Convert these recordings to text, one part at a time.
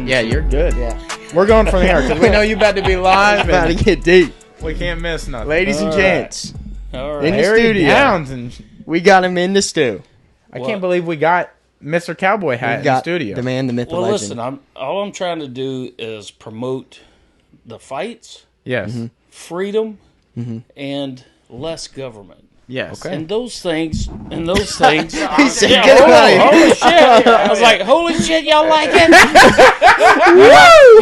Yeah, you're good. Yeah. We're going from here because we know you about to be live. About to And get deep. we can't miss nothing. Ladies and All gents, All right. in the Harry studio. Downs and we got him in the stew. I can't believe we got Mr. Cowboy Hat We in the got studio. the man, the myth, the Well, legend. listen, all I'm trying to do is promote the fights, Yes. Mm-hmm. freedom, and less government. Yes. Okay. And those things, He said, yeah, "Get him out of here." holy shit! I was like, holy shit, y'all like it?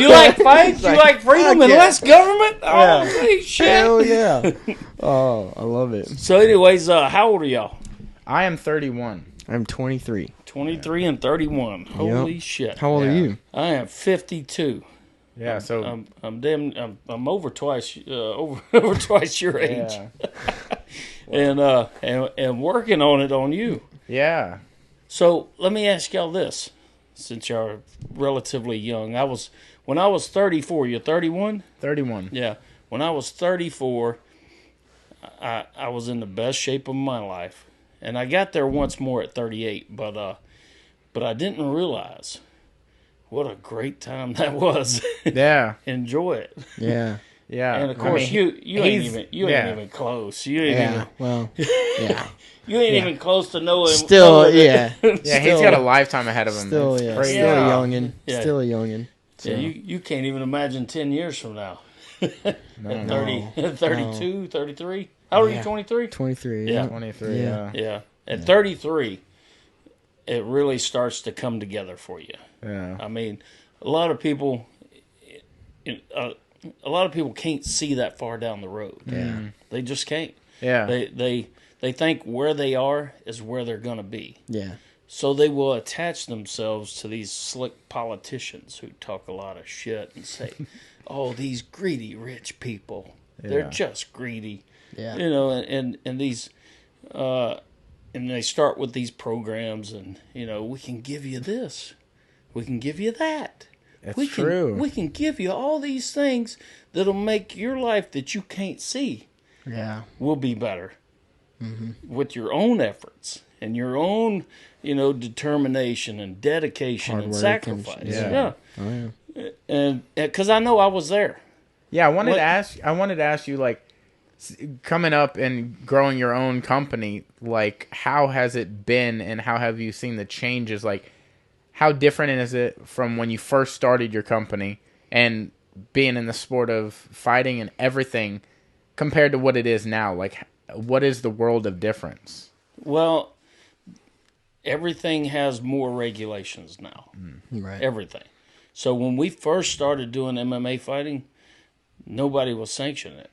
You like fights? You like freedom and yeah. less government? Yeah. Holy shit! Hell yeah. Oh, I love it. So, anyways, how old are y'all? I am 31. I'm 23. 23 and 31. Holy shit! How old Yeah. are you? I am 52. Yeah. So. I'm over twice over twice your age, yeah. and working on it on you. Yeah. So let me ask y'all this, since y'all are relatively young. When I was 34. You're 31. 31. Yeah. When I was 34, I was in the best shape of my life, and I got there once more at 38. But I didn't realize what a great time that was. Yeah. Enjoy it. Yeah. Yeah. And of course, you ain't ain't yeah. even close. You ain't Yeah. Well, yeah. even close to knowing. Still, knowing yeah. Yeah, he's got a lifetime ahead of him. Still, It's yeah. crazy. Still Yeah. a youngin. Yeah. Still a youngin. So. Yeah, you can't even imagine 10 years from now. At No. 32, 33. How old are you? 23. 23. Yeah. 23. Yeah. Yeah. Yeah. At 33, it really starts to come together for you. Yeah. I mean, a lot of people can't see that far down the road. Yeah. They just can't. Yeah. They think where they are is where they're going to be. Yeah. So they will attach themselves to these slick politicians who talk a lot of shit and say, "Oh, these greedy rich people, they're Yeah. just greedy." Yeah. You know, and these and they start with these programs, and we can give you this, we can give you that. It's true. We can give you all these things that'll make your life that you can't see Yeah. will be better with your own efforts and your own, determination and dedication Hard and work sacrifice. and- yeah. Oh, yeah. And because I know I was there. Yeah, I wanted What- to ask you, like, coming up and growing your own company, like, how has it been and how have you seen the changes? Like, how different is it from when you first started your company and being in the sport of fighting and everything compared to what it is now? Like, what is the world of difference? Well, everything has more regulations now. Right. Everything. So when we first started doing MMA fighting, nobody was sanctioning it.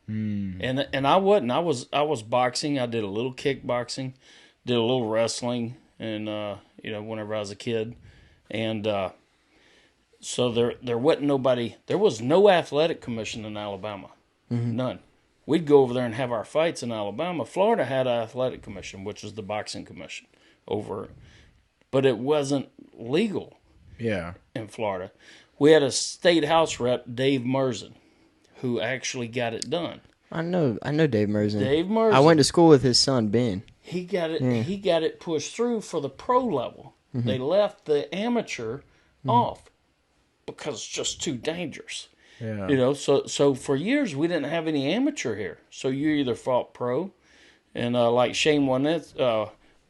And I wasn't. I was boxing. I did a little kickboxing, did a little wrestling, and whenever I was a kid, and so there wasn't nobody. There was no athletic commission in Alabama, none. We'd go over there and have our fights in Alabama. Florida had an athletic commission, which was the boxing commission but it wasn't legal Yeah. in Florida. We had a state house rep, Dave Merzen, who actually got it done. I know Dave Merzen. Dave Merzen. I went to school with his son, Ben. He got it. He got it pushed through for the pro level. They left the amateur off because it's just too dangerous. Yeah. So for years we didn't have any amateur here. So you either fought pro, and like Shane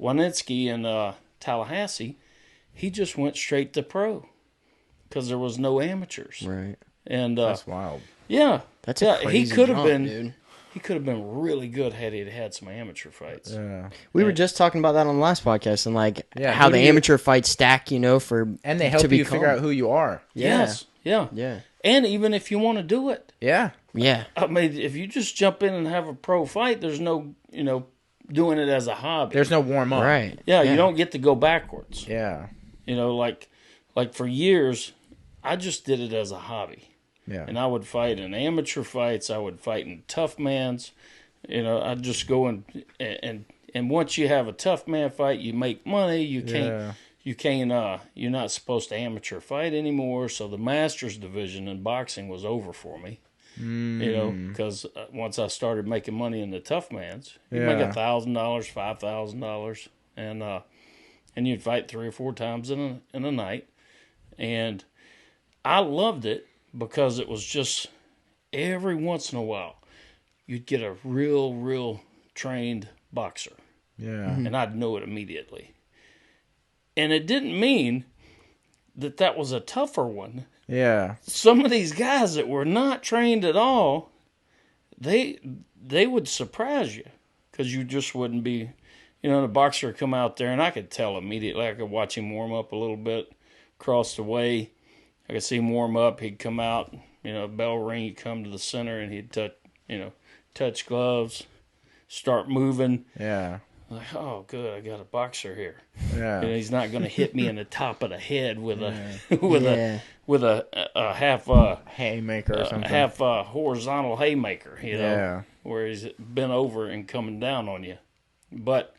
Wanitsky in Tallahassee, he just went straight to pro because there was no amateurs. Right. And That's wild. yeah, That's a crazy he could have jump, been. dude. He could have been really good had he had some amateur fights. Yeah. We were just talking about that on the last podcast and Yeah, how who the do you- amateur fights stack, for And they to help you become. figure out who you are. Yes. Yeah. Yeah. And even if you want to do it, Yeah. Yeah. I mean, if you just jump in and have a pro fight, there's no, doing it as a hobby. There's no warm up. Right. Yeah, you don't get to go backwards. Yeah. Like for years, I just did it as a hobby. Yeah. And I would fight in amateur fights. I would fight in tough mans. I'd just go and once you have a tough man fight, you make money. You can't. You're not supposed to amateur fight anymore. So the masters division in boxing was over for me. Because once I started making money in the tough mans, you make $1,000, $5,000, and you'd fight 3 or 4 times in a night, and I loved it because it was just every once in a while you'd get a real trained boxer, Yeah. and I'd know it immediately. And it didn't mean that was a tougher one. Yeah. Some of these guys that were not trained at all, they would surprise you because you just wouldn't be, the boxer would come out there, and I could tell immediately. I could watch him warm up a little bit across the way. I could see him warm up. He'd come out, bell ring. He'd come to the center, and he'd touch gloves, start moving. Yeah. Like, oh, good, I got a boxer here. Yeah. He's not going to hit me in the top of the head with Yeah. a half Haymaker or something. half horizontal haymaker, Yeah. where he's bent over and coming down on you. But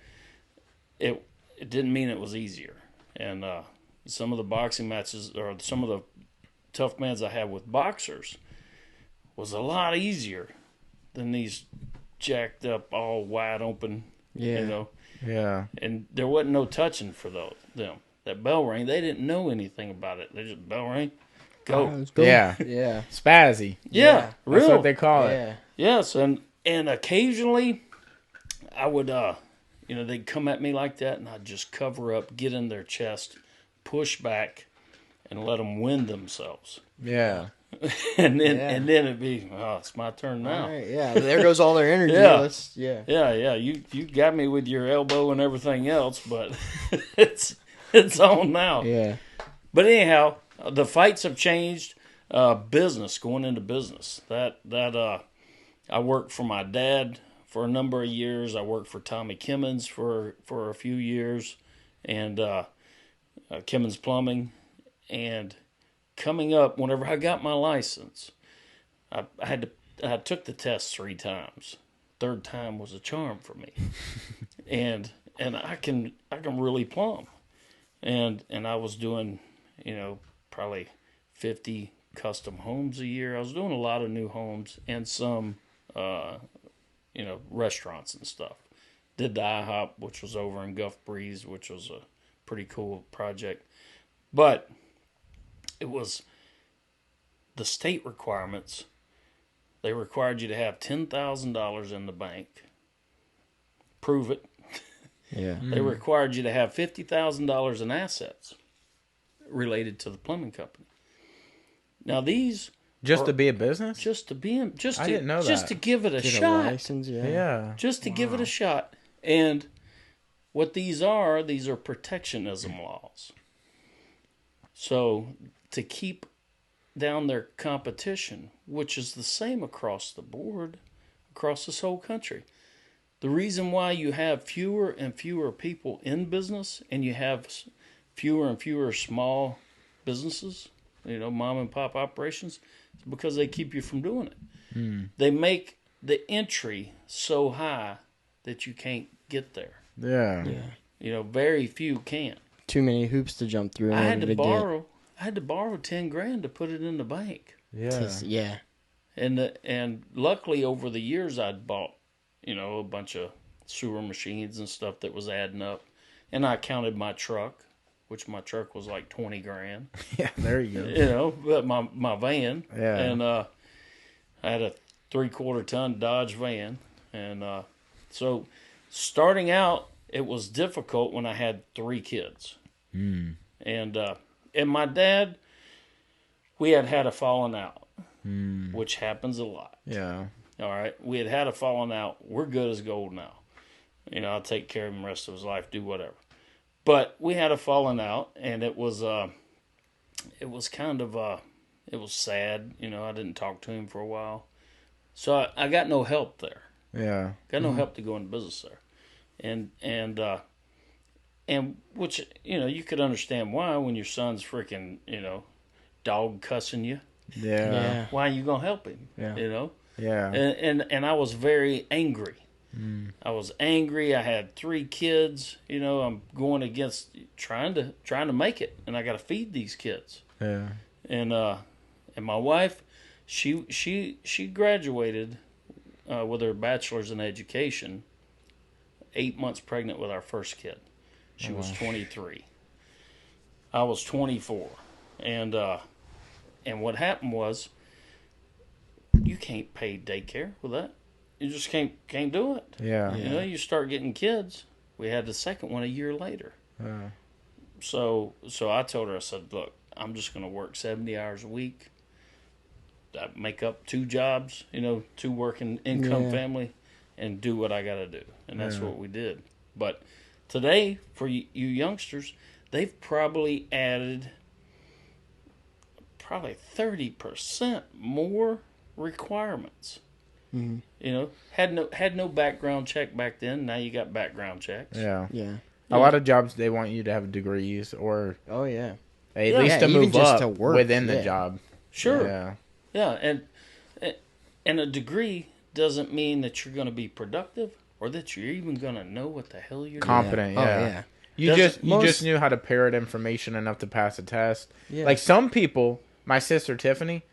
it didn't mean it was easier. And some of the boxing matches, or some of the tough mans I had with boxers, was a lot easier than these jacked up, all wide open. Yeah. Yeah. And there wasn't no touching for them. That bell ring, they didn't know anything about it. They just bell ring, go. Let's go. Yeah. Yeah. Spazzy. Yeah, That's real. what they call it. Yeah. Yes, and occasionally I would, they'd come at me like that, and I'd just cover up, get in their chest, push back, and let them wind themselves. Yeah. and then Yeah. it'd be, it's my turn now. All right. Yeah. There goes all their energy. Yeah. Yeah. Yeah. You got me with your elbow and everything else, but it's on now. Yeah. But anyhow, the fights have changed. Business, going into business. That I worked for my dad for a number of years. I worked for Tommy Kimmons for a few years, and Kimmons Plumbing. And coming up, whenever I got my license, I took the test 3 times. Third time was a charm for me, and I can really plumb, and I was doing probably 50 custom homes a year. I was doing a lot of new homes and some restaurants and stuff. Did the IHOP, which was over in Gulf Breeze, which was a pretty cool project, but it was the state requirements. They required you to have $10,000 in the bank. Prove it. Yeah. They required you to have $50,000 in assets related to the plumbing company. Now these Just to be a business? I didn't know just that. to give it a Get shot. a license. Yeah. Yeah. Just to give it a shot. And what these are protectionism laws. So to keep down their competition, which is the same across the board, across this whole country. The reason why you have fewer and fewer people in business, and you have fewer and fewer small businesses, mom and pop operations, is because they keep you from doing it. They make the entry so high that you can't get there. Yeah. Yeah. Very few can. Too many hoops to jump through. I had to borrow $10,000 to put it in the bank. Yeah. Yeah. And luckily over the years I'd bought, a bunch of sewer machines and stuff that was adding up. And I counted my truck, which my truck was like $20,000. Yeah, there you go. But my van. Yeah. And I had a 3/4 ton Dodge van. And so starting out, it was difficult when I had 3 kids. And my dad, we had a falling out, which happens a lot. Yeah. All right. We had a falling out. We're good as gold now. I'll take care of him the rest of his life, do whatever. But we had a falling out, and it was kind of, it was sad. I didn't talk to him for a while. So I got no help there. Yeah. Got no help to go into business there. And which, you could understand why when your son's freaking, dog cussing you. Yeah. Yeah. Why are you going to help him? Yeah. Yeah. And I was very angry. I was angry. I had 3 kids. I'm going against trying to make it, and I got to feed these kids. Yeah. And my wife, she graduated with her bachelor's in education, 8 months pregnant with our first kid. She was 23. I was 24, and And what happened was, you can't pay daycare with that. You just can't do it. Yeah. You know, you start getting kids. We had the second one a year later. So I told her, I said, look, I'm just going to work 70 hours a week. I make up 2 jobs, 2 working income family, and do what I got to do. And that's what we did. But today, for you youngsters, they've probably added 30% more requirements. Had no background check back then. Now you got background checks. Yeah. Yeah. A lot of jobs, they want you to have degrees or Oh yeah. at least to even move just up to work, within the job. Sure. Yeah. Yeah, and a degree doesn't mean that you're going to be productive or that you're even going to know what the hell you're Competent, Oh yeah. yeah. You just knew how to parrot information enough to pass a test. Yeah. Like some people, my sister Tiffany,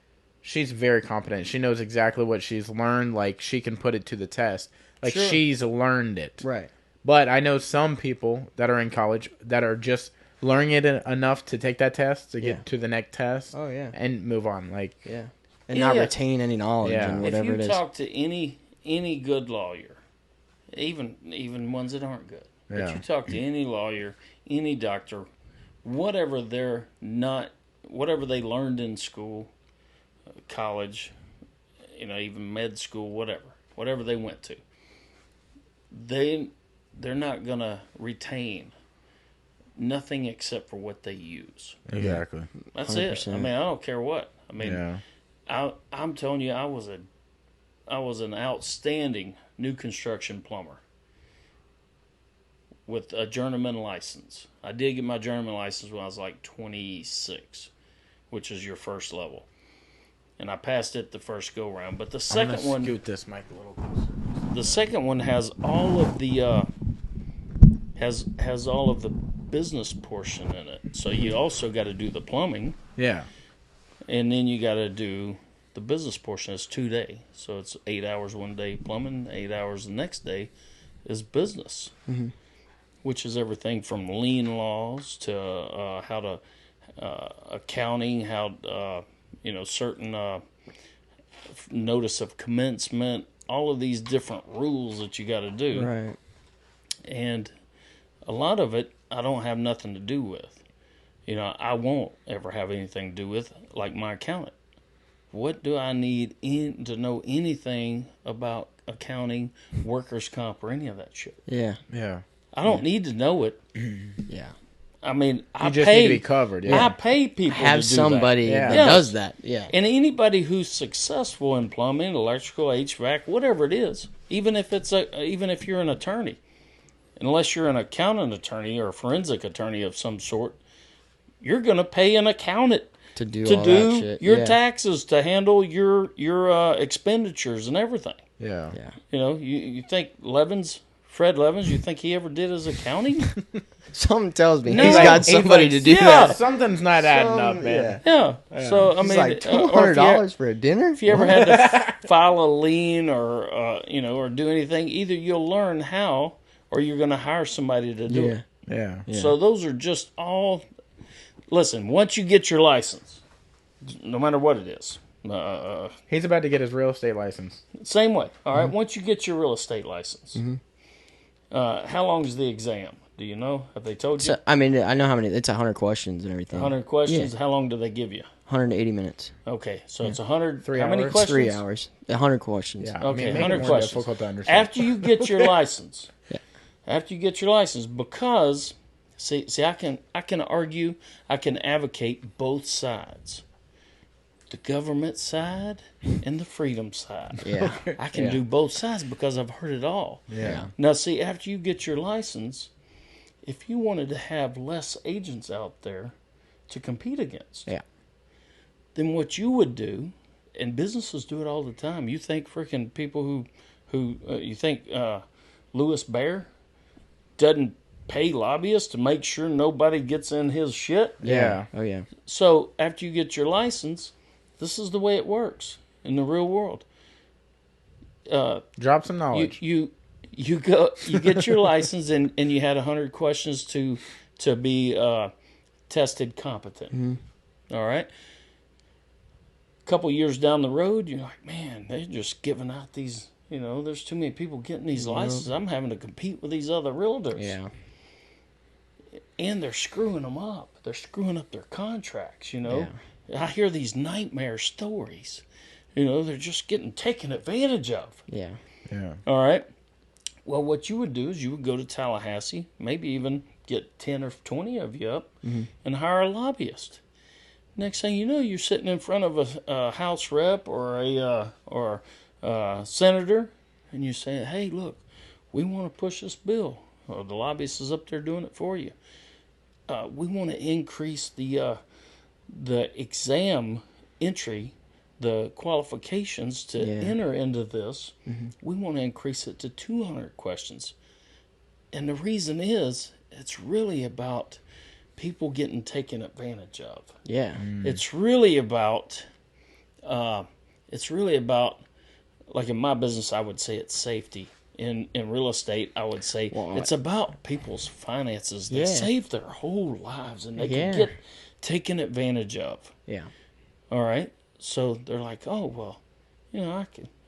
she's very competent. She knows exactly what she's learned. Like she can put it to the test. Like Sure. she's learned it. Right. But I know some people that are in college that are just learning it enough to take that test to get to the next test. Oh yeah. And move on. Like And not retain any knowledge Yeah. and If whatever you it is. talk to any good lawyer, even ones that aren't good, Yeah. but you talk to any lawyer, any doctor, whatever they learned in school, college, even med school, whatever they went to, they're not gonna retain nothing except for what they use. exactly. That's it. 100%. I mean, I don't care what. I mean, Yeah. I'm telling you, I was an outstanding new construction plumber with a journeyman license. I did get my journeyman license when I was like 26, which is your first level, and I passed it the first go round. But the second one, Scoot this mic a little closer. the second one has all of the has all of the business portion in it. So you also got to do the plumbing. Yeah. And then you got to do the business portion. It's 2 days. So it's 8 hours one day plumbing, 8 hours the next day is business, which is everything from lien laws to how to accounting, how certain notice of commencement, all of these different rules that you got to do. Right. And a lot of it I don't have nothing to do with. I won't ever have anything to do with, like my accountant. What do I need to know anything about accounting, workers' comp, or any of that shit? Yeah. Yeah. I don't need to know it. Yeah. I mean, You just need to be covered. Yeah. I pay people Have to do somebody Yeah. that Yes. does that. Yeah. And anybody who's successful in plumbing, electrical, HVAC, whatever it is, even if you're an attorney, unless you're an accountant attorney or a forensic attorney of some sort, you're going to pay an accountant To do to all do that shit. your yeah. taxes, to handle your expenditures and everything. Yeah. Yeah. You think Fred Levins, you think he ever did his accounting? Something tells me No. he's got somebody to do Yeah. that. Something's not adding up, man. Yeah. So I It's mean, like or if you- $200 for a dinner. If you ever had to file a lien or or do anything, either you'll learn how or you're going to hire somebody to do it. Yeah. So those are just all. Listen, once you get your license, no matter what it is, He's about to get his real estate license. same way. All right, once you get your real estate license, how long is the exam? Do you know? Have they told you? So, I mean, I know how many. It's 100 questions and everything. 100 questions. Yeah. How long do they give you? 180 minutes. Okay, so it's 100. 3 how many hours? questions? 3 hours. 100 questions. Yeah. Okay, make it 100 more questions. difficult to understand. After you get your license. Yeah. After you get your license, because see, I can argue, I can advocate both sides, the government side and the freedom side. Yeah. I can do both sides because I've heard it all. Yeah. Now, see, after you get your license, if you wanted to have less agents out there to compete against, Yeah. then what you would do, and businesses do it all the time. You think freaking people who you think Louis Bear doesn't pay lobbyists to make sure nobody gets in his shit? Yeah. Oh, yeah. So after you get your license, this is the way it works in the real world. Drop some knowledge. You get your license and you had 100 questions to be tested competent. All right. couple years down the road, you're like, man, they're just giving out these, there's too many people getting these licenses. I'm having to compete with these other realtors. Yeah. And they're screwing them up. They're screwing up their contracts, I hear these nightmare stories. They're just getting taken advantage of. Yeah. Yeah. All right. Well, what you would do is you would go to Tallahassee, maybe even get 10 or 20 of you up and hire a lobbyist. Next thing you know, you're sitting in front of a House rep or a senator, and you say, hey, look, we want to push this bill. Or the lobbyist is up there doing it for you. We want to increase the exam entry, the qualifications to enter into this. We want to increase it to 200 questions. And the reason is, it's really about people getting taken advantage of. Yeah. It's really about, like in my business, I would say it's safety. In real estate, I would say it's about people's finances. They save their whole lives, and they can get taken advantage of. Yeah. All right. So they're like, oh well,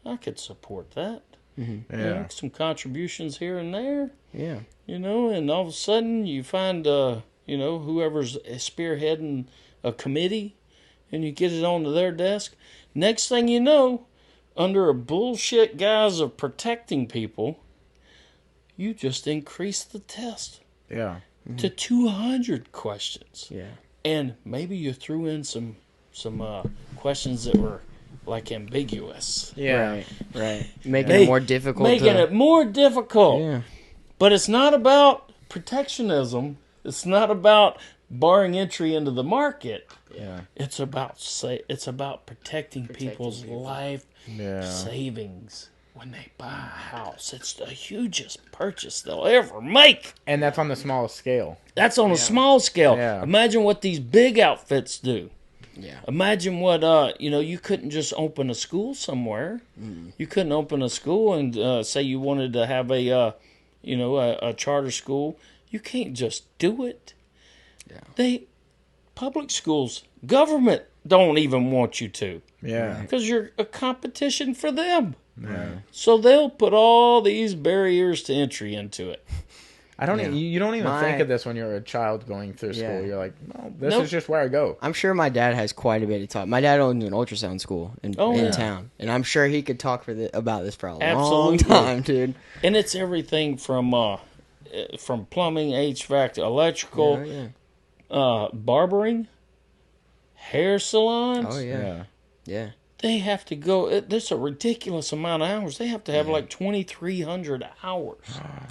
I could support that. Yeah. Some contributions here and there. Yeah. And all of a sudden you find whoever's spearheading a committee, and you get it onto their desk. Next thing you know, under a bullshit guise of protecting people, you just increase the test Yeah. to 200 questions. Yeah. And maybe you threw in some questions that were like ambiguous. Yeah. Right. Making it more difficult. Making it more difficult. Yeah. But it's not about protectionism. It's not about barring entry into the market. Yeah. It's about protecting people's life savings when they buy a house. It's the hugest purchase they'll ever make. And that's on the smallest scale. That's on a small scale. Yeah. Imagine what these big outfits do. Yeah. Imagine what, you couldn't just open a school somewhere. You couldn't open a school and say you wanted to have a charter school. You can't just do it. Yeah. Public schools, government don't even want you to. Yeah. Because you're a competition for them. Yeah. So they'll put all these barriers to entry into it. You don't even think of this when you're a child going through school. Yeah. You're like, no, this is just where I go. I'm sure my dad has quite a bit to talk. My dad owns an ultrasound school in town, and I'm sure he could talk about this for a long time, dude. And it's everything from plumbing, HVAC, to electrical, barbering, hair salons. Oh yeah. Yeah. They have to go. There's a ridiculous amount of hours. They have to have like 2,300 hours.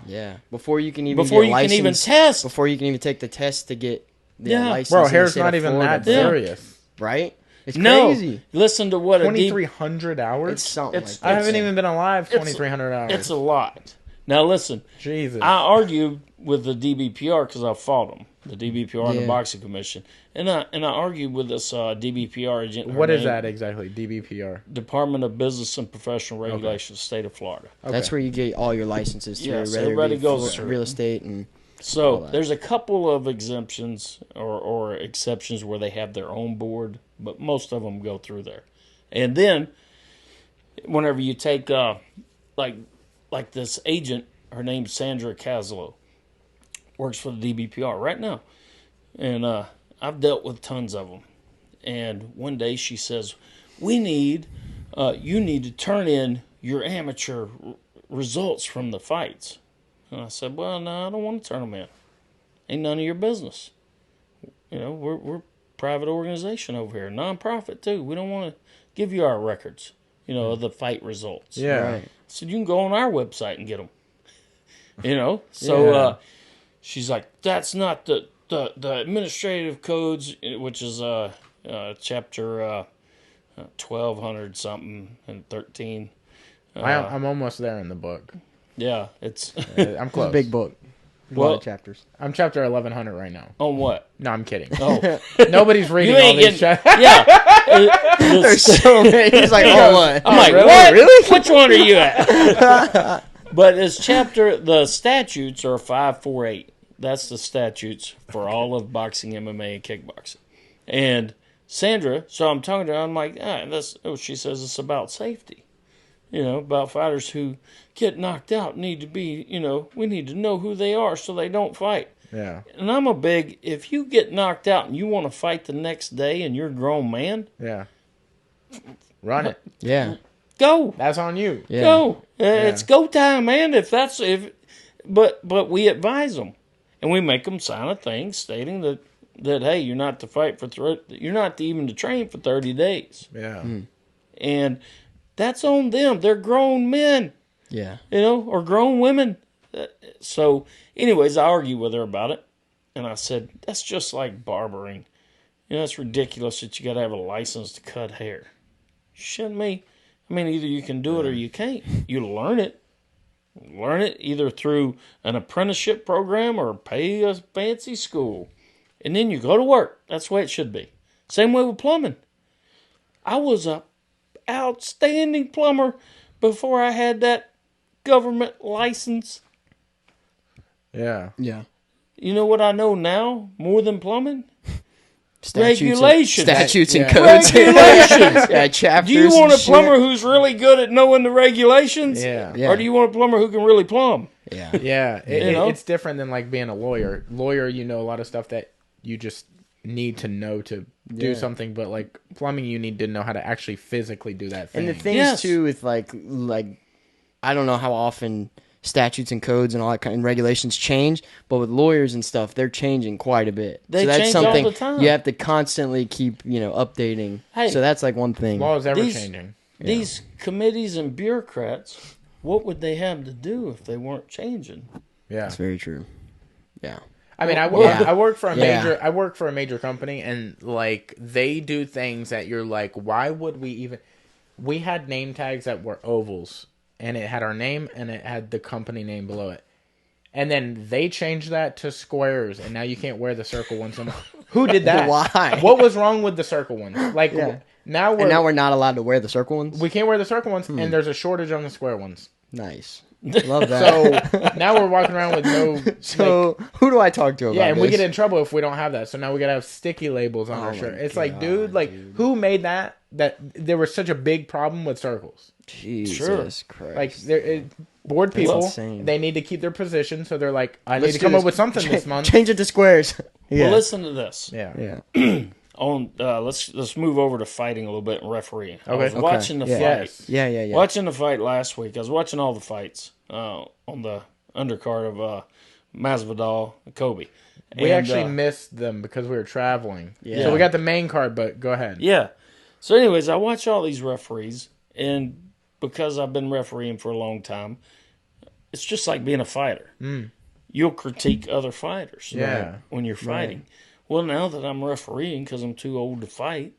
Yeah. Before you can even test. Before you can even take the test to get the license. Bro, in the hair's state not of even Florida, that serious. right? It's No, crazy. listen to what 2,300 hours? It's something It's- like that. I haven't even been alive 2,300 hours. It's a lot. Now listen, Jesus. I argued with the DBPR because I fought them, the DBPR and the Boxing Commission, and I argued with this DBPR agent. What is that exactly? DBPR. Department of Business and Professional Regulations, State of Florida. Okay. That's where you get all your licenses through. Yes, whether it everybody be goes for through real it. estate and So there's a couple of exemptions or exceptions where they have their own board, but most of them go through there. And then whenever you take like this agent, her name's Sandra Caslow, works for the DBPR right now, and I've dealt with tons of them. And one day she says, you need to turn in your amateur results from the fights. And I said, well, no, I don't want to turn them in. Ain't none of your business. We're a private organization over here, nonprofit too. We don't want to give you our records, of the fight results. Yeah. right. I said, you can go on our website and get them. So she's like, that's not the administrative codes, which is chapter 1200 something and 13. I'm almost there in the book. Yeah, it's I'm close. It's a big book. A Well- lot of chapters. I'm chapter 1100 right now. on what? No, I'm kidding. Oh, Nobody's reading you all ain't these getting. chapters. Yeah, There's so many. He's like, oh, what? I'm like, Really? what? Really? Which one are you at? But it's the statutes are 548. That's the statutes for all of boxing, MMA, and kickboxing. And Sandra, so I'm talking to her, I'm like, she says it's about safety. About fighters who get knocked out need to be, we need to know who they are so they don't fight. Yeah. And I'm if you get knocked out and you want to fight the next day and you're a grown man. Yeah. Run it. Yeah. Go. That's on you. Yeah. Go. It's go time, man. But we advise them. And we make them sign a thing stating that hey, you're not to fight you're not even to train for 30 days. Yeah. And that's on them. They're grown men. Yeah. Or grown women. So, anyways, I argued with her about it. And I said, that's just like barbering. It's ridiculous that you got to have a license to cut hair. Shouldn't me? I mean, either you can do it or you can't. You learn it. Learn it either through an apprenticeship program or pay a fancy school. And then you go to work. That's the way it should be. Same way with plumbing. I was a outstanding plumber before I had that government license. Yeah. Yeah. You know what I know now more than plumbing? Regulations and Yeah. codes. Regulations. Yeah, chapters. Do you want a and plumber who's really good at knowing the regulations? Yeah. Yeah. Or do you want a plumber who can really plumb? shit? Yeah. Yeah. know? It's different than like being a lawyer. Lawyer, you know a lot of stuff that you just need to know to do something, but like plumbing, you need to know how to actually physically do that thing. And the things Yes. too with like I don't know how often statutes and codes and all that kind of regulations change, but with lawyers and stuff, they're changing quite a bit. They so that's change all something the time. you have to constantly keep, updating. Hey. So that's like one thing. Law is ever These- changing. These committees and bureaucrats, what would they have to do if they weren't changing? Yeah. That's very true. Yeah. I mean, I Yeah. work for a Yeah. major. I work for a major company, and like they do things that you're like, why would we even? We had name tags that were ovals, and it had our name and it had the company name below it. And then they changed that to squares, and now you can't wear the circle ones anymore. Who did that? Why? What was wrong with the circle ones? Like now And we're not allowed to wear the circle ones? we can't wear the circle ones, and there's a shortage on the square ones. Nice. Love that. So now we're walking around with no. So who do I talk to about Yeah, and we this? get in trouble if we don't have that. So now we gotta have sticky labels on our my shirt. It's like, dude, who made that? That there was such a big problem with circles. Jesus Christ. Like, board people, insane. they need to keep their position. So they're like, I need to come up with something this month. Change it to squares. Yeah. Well, listen to this. Yeah. Yeah. Let's move over to fighting a little bit and refereeing. I Okay. was watching the Yeah. fight. Yes. Yeah. Watching the fight last week. I was watching all the fights on the undercard of Masvidal and Kobe. We And, actually missed them because we were traveling. Yeah. So we got the main card, but go ahead. Yeah. So, anyways, I watch all these referees, and because I've been refereeing for a long time, it's just like being a fighter. You'll critique other fighters Yeah. when you're fighting. Well, now that I'm refereeing because I'm too old to fight,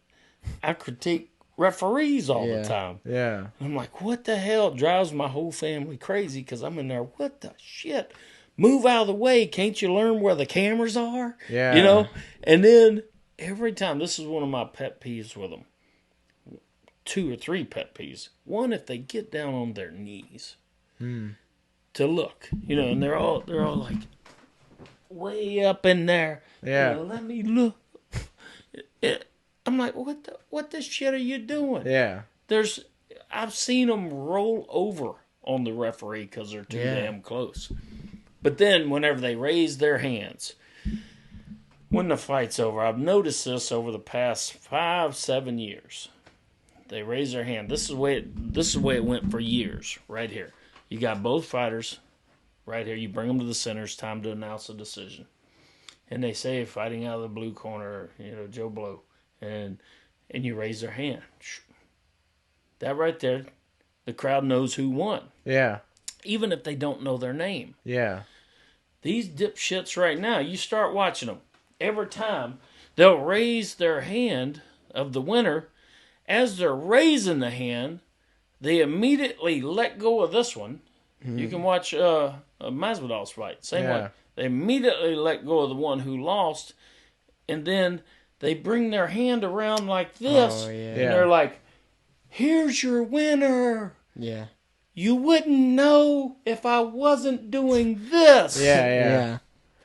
I critique referees all the time. Yeah. And I'm like, what the hell? It drives my whole family crazy because I'm in there, what the shit? Move out of the way. Can't you learn where the cameras are? Yeah. And then every time, this is one of my pet peeves with them. 2 or 3 pet peeves. One, if they get down on their knees to look, and they're all like way up in there. Yeah. Let me look. I'm like, what the shit are you doing? Yeah. I've seen them roll over on the referee because they're too damn close. But then whenever they raise their hands, when the fight's over, I've noticed this over the past 5-7 years. They raise their hand. This is the way it went for years. Right here, you got both fighters. Right here, you bring them to the center. It's time to announce a decision. And they say, fighting out of the blue corner, Joe Blow, and you raise their hand. That right there, the crowd knows who won, Yeah. even if they don't know their name. Yeah. These dipshits right now, you start watching them. Every time, they'll raise their hand of the winner. As they're raising the hand, they immediately let go of this one. You can watch Masvidal's fight. Same way. They immediately let go of the one who lost, and then they bring their hand around like this, and they're like, here's your winner. Yeah. You wouldn't know if I wasn't doing this. Yeah.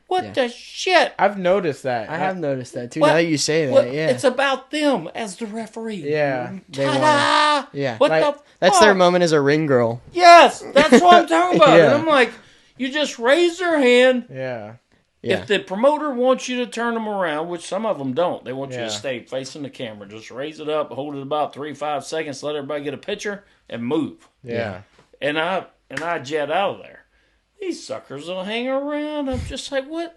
What Yeah. the shit? I've noticed that. I have noticed that too. What? Now that you say that, What? yeah. It's about them as the referee. Yeah. They Ta-da! yeah. What Like, the? That's their fuck? moment as a ring girl. Yes, that's what I'm talking about. Yeah. And I'm like, you just raise their hand. Yeah. Yeah. If the promoter wants you to turn them around, which some of them don't, they want you Yeah. to stay facing the camera. Just raise it up, hold it about 3-5 seconds, let everybody get a picture, and move. Yeah. And I jet out of there. These suckers will hang around. I'm just like, what?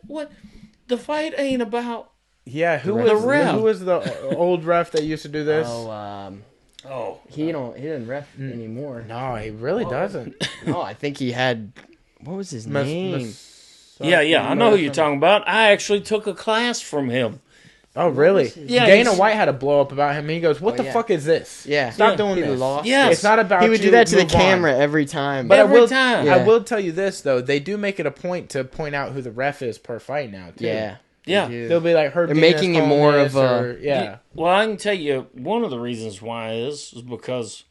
The fight ain't about. Yeah. Who The was ref. who was the old ref that used to do this? Oh, He doesn't ref anymore. No, he really doesn't. No, I think he had. What was his name? yeah. I know who you're talking about. I actually took a class from him. Oh, really? Yeah, Dana he's- White had a blow up about him. He goes, "What Oh, the yeah. fuck is this? Yeah. Stop Yeah. doing He this. lost Yes. It's not about He would you, do that to the move on." camera every time. But Every I will, time. I Yeah. will tell you this though: they do make it a point to point out who the ref is per fight now. Too. yeah. Yeah. They do. They'll be like, "Herb They're Dean making is it more calling of this," a- or- yeah. Well, I can tell you one of the reasons why is because,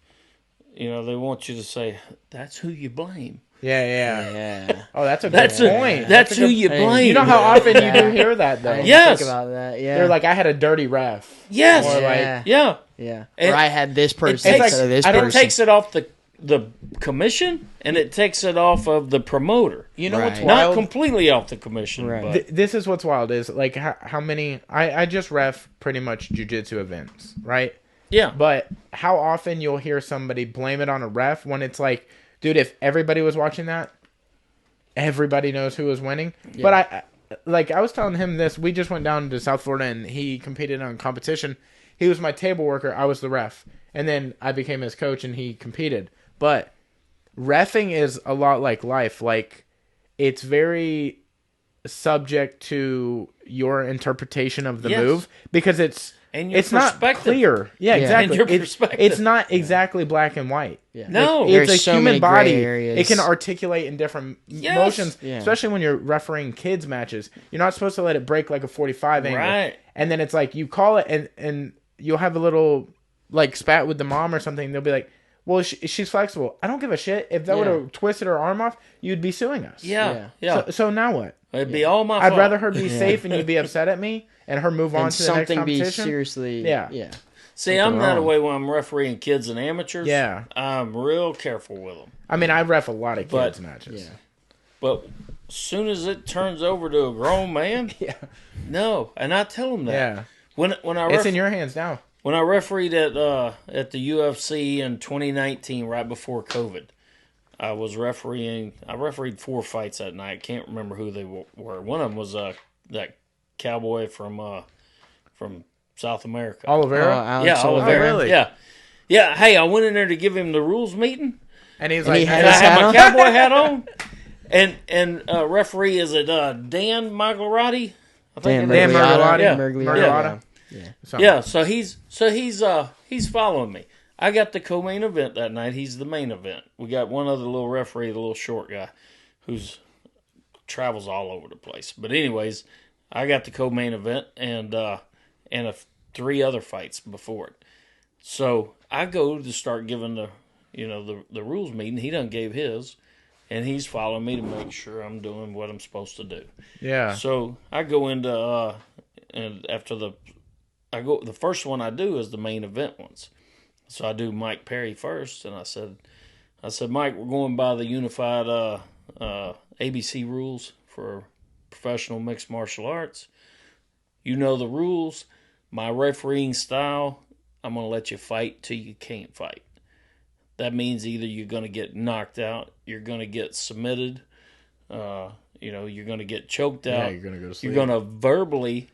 they want you to say, that's who you blame. Yeah. Yeah. Oh, that's a That's good point. That's a who good- you Hey, blame. You know how often you do Yeah. hear that I though. didn't Yes. think about that. Yeah. They're like, "I had a dirty ref." Yes. Or like, yeah. Yeah. Yeah. It- or I had this person takes- instead of this I don't person. It takes it off the commission, and it takes it off of the promoter. you know what's Right. Not wild? completely off the commission, Right. but This is what's wild is like how many I just ref pretty much jiu-jitsu events, right? yeah. But how often you'll hear somebody blame it on a ref when it's like, dude, if everybody was watching that, everybody knows who was winning. Yeah. But I was telling him this. We just went down to South Florida and he competed on competition. He was my table worker. I was the ref. And then I became his coach and he competed. But reffing is a lot like life. Like, it's very subject to your interpretation of the Yes. move because it's And your not perspective. clear. Yeah, Yeah. exactly. And your It's- perspective. It's not exactly black and white. Yeah. No. It's There's a so human many gray body. areas. It can articulate in different Yes. motions, Yeah. especially when you're refereeing kids matches. You're not supposed to let it break like a 45 angle. Right. And then it's like you call it and you'll have a little like spat with the mom or something. They'll be like, "Well, she's flexible." I don't give a shit. If that Yeah. would have twisted her arm off, you'd be suing us. Yeah. So now what? It'd be all my I'd fault. rather her be safe and you'd be upset at me and her move on and to the next something be competition. seriously. Yeah. Yeah. See, I'm something that wrong. way when I'm refereeing kids and amateurs. Yeah. I'm real careful with them. I mean, I ref a lot of But- kids matches. Yeah. But as soon as it turns over to a grown man, Yeah. no. And I tell them that. Yeah. When I It's in your hands now. when I refereed at the UFC in 2019, right before COVID, I was refereeing. I refereed 4 fights that night. Can't remember who they were. One of them was that cowboy from South America. Oliveira. Alex yeah, Oliveira. Oh, really? Yeah, yeah. Hey, I went in there to give him the rules meeting, And he's And like, he had and I his had hat my on? cowboy hat on. And referee is it Dan Magliotti? I Dan Dan Mergolotti. Yeah. Mergolotti. Something. Yeah, so he's following me. I got the co-main event that night. He's the main event. We got one other little referee, the little short guy, who's travels all over the place. But anyways, I got the co-main event and 3 other fights before it. So I go to start giving the rules meeting. He done gave his, and he's following me to make sure I'm doing what I'm supposed to do. Yeah. So I go into and after the first one I do is the main event ones. So I do Mike Perry first, and I said, Mike, we're going by the unified ABC rules for professional mixed martial arts. You know the rules. My refereeing style, I'm going to let you fight till you can't fight. That means either you're going to get knocked out, you're going to get submitted, you're going to get choked out. Yeah, you're gonna go to sleep. You're going to verbally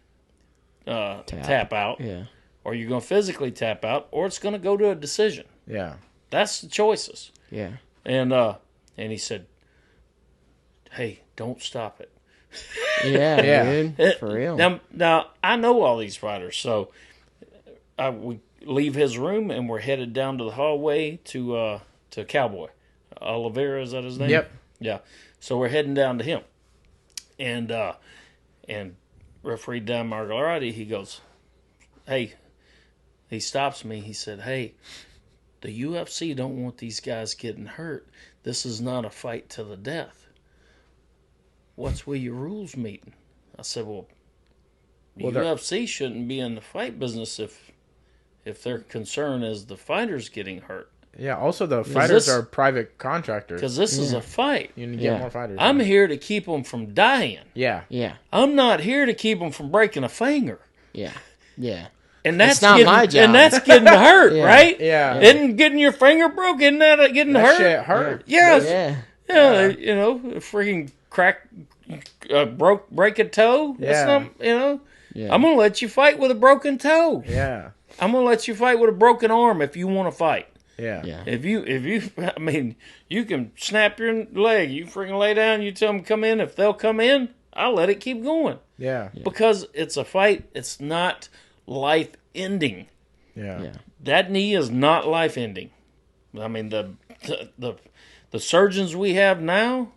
tap out, Yeah. or you're going to physically tap out, or it's going to go to a decision. Yeah. That's the choices. Yeah. And he said, "Hey, don't stop it." Yeah, Yeah. dude. For real. Now I know all these fighters, so we leave his room and we're headed down to the hallway to Cowboy Oliveira. Is that his name? Yep. Yeah. So we're heading down to him, and referee Dan Margolari, he goes, "Hey," he stops me. He said, "Hey, the UFC don't want these guys getting hurt. This is not a fight to the death." what's with your rules meeting? I said, well, Well, UFC shouldn't be in the fight business if their concern is the fighters getting hurt. Yeah. Also, the fighters are private contractors. Because this is a fight. You need to get more fighters. I'm here to keep them from dying. Yeah. Yeah. I'm not here to keep them from breaking a finger. Yeah. Yeah. And that's not getting, my job. And that's getting hurt, Yeah. right? Yeah. Isn't getting your finger broke? Isn't that getting That hurt? shit hurt. Yes. Yeah. You know, freaking break a toe. Yeah. That's not, Yeah. I'm gonna let you fight with a broken toe. Yeah. I'm gonna let you fight with a broken arm if you want to fight. Yeah. Yeah. If you, I mean, you can snap your leg. You freaking lay down. You tell them come in. If they'll come in, I'll let it keep going. Yeah. Because it's a fight. It's not life ending. Yeah. Yeah. That knee is not life ending. I mean, the surgeons we have now,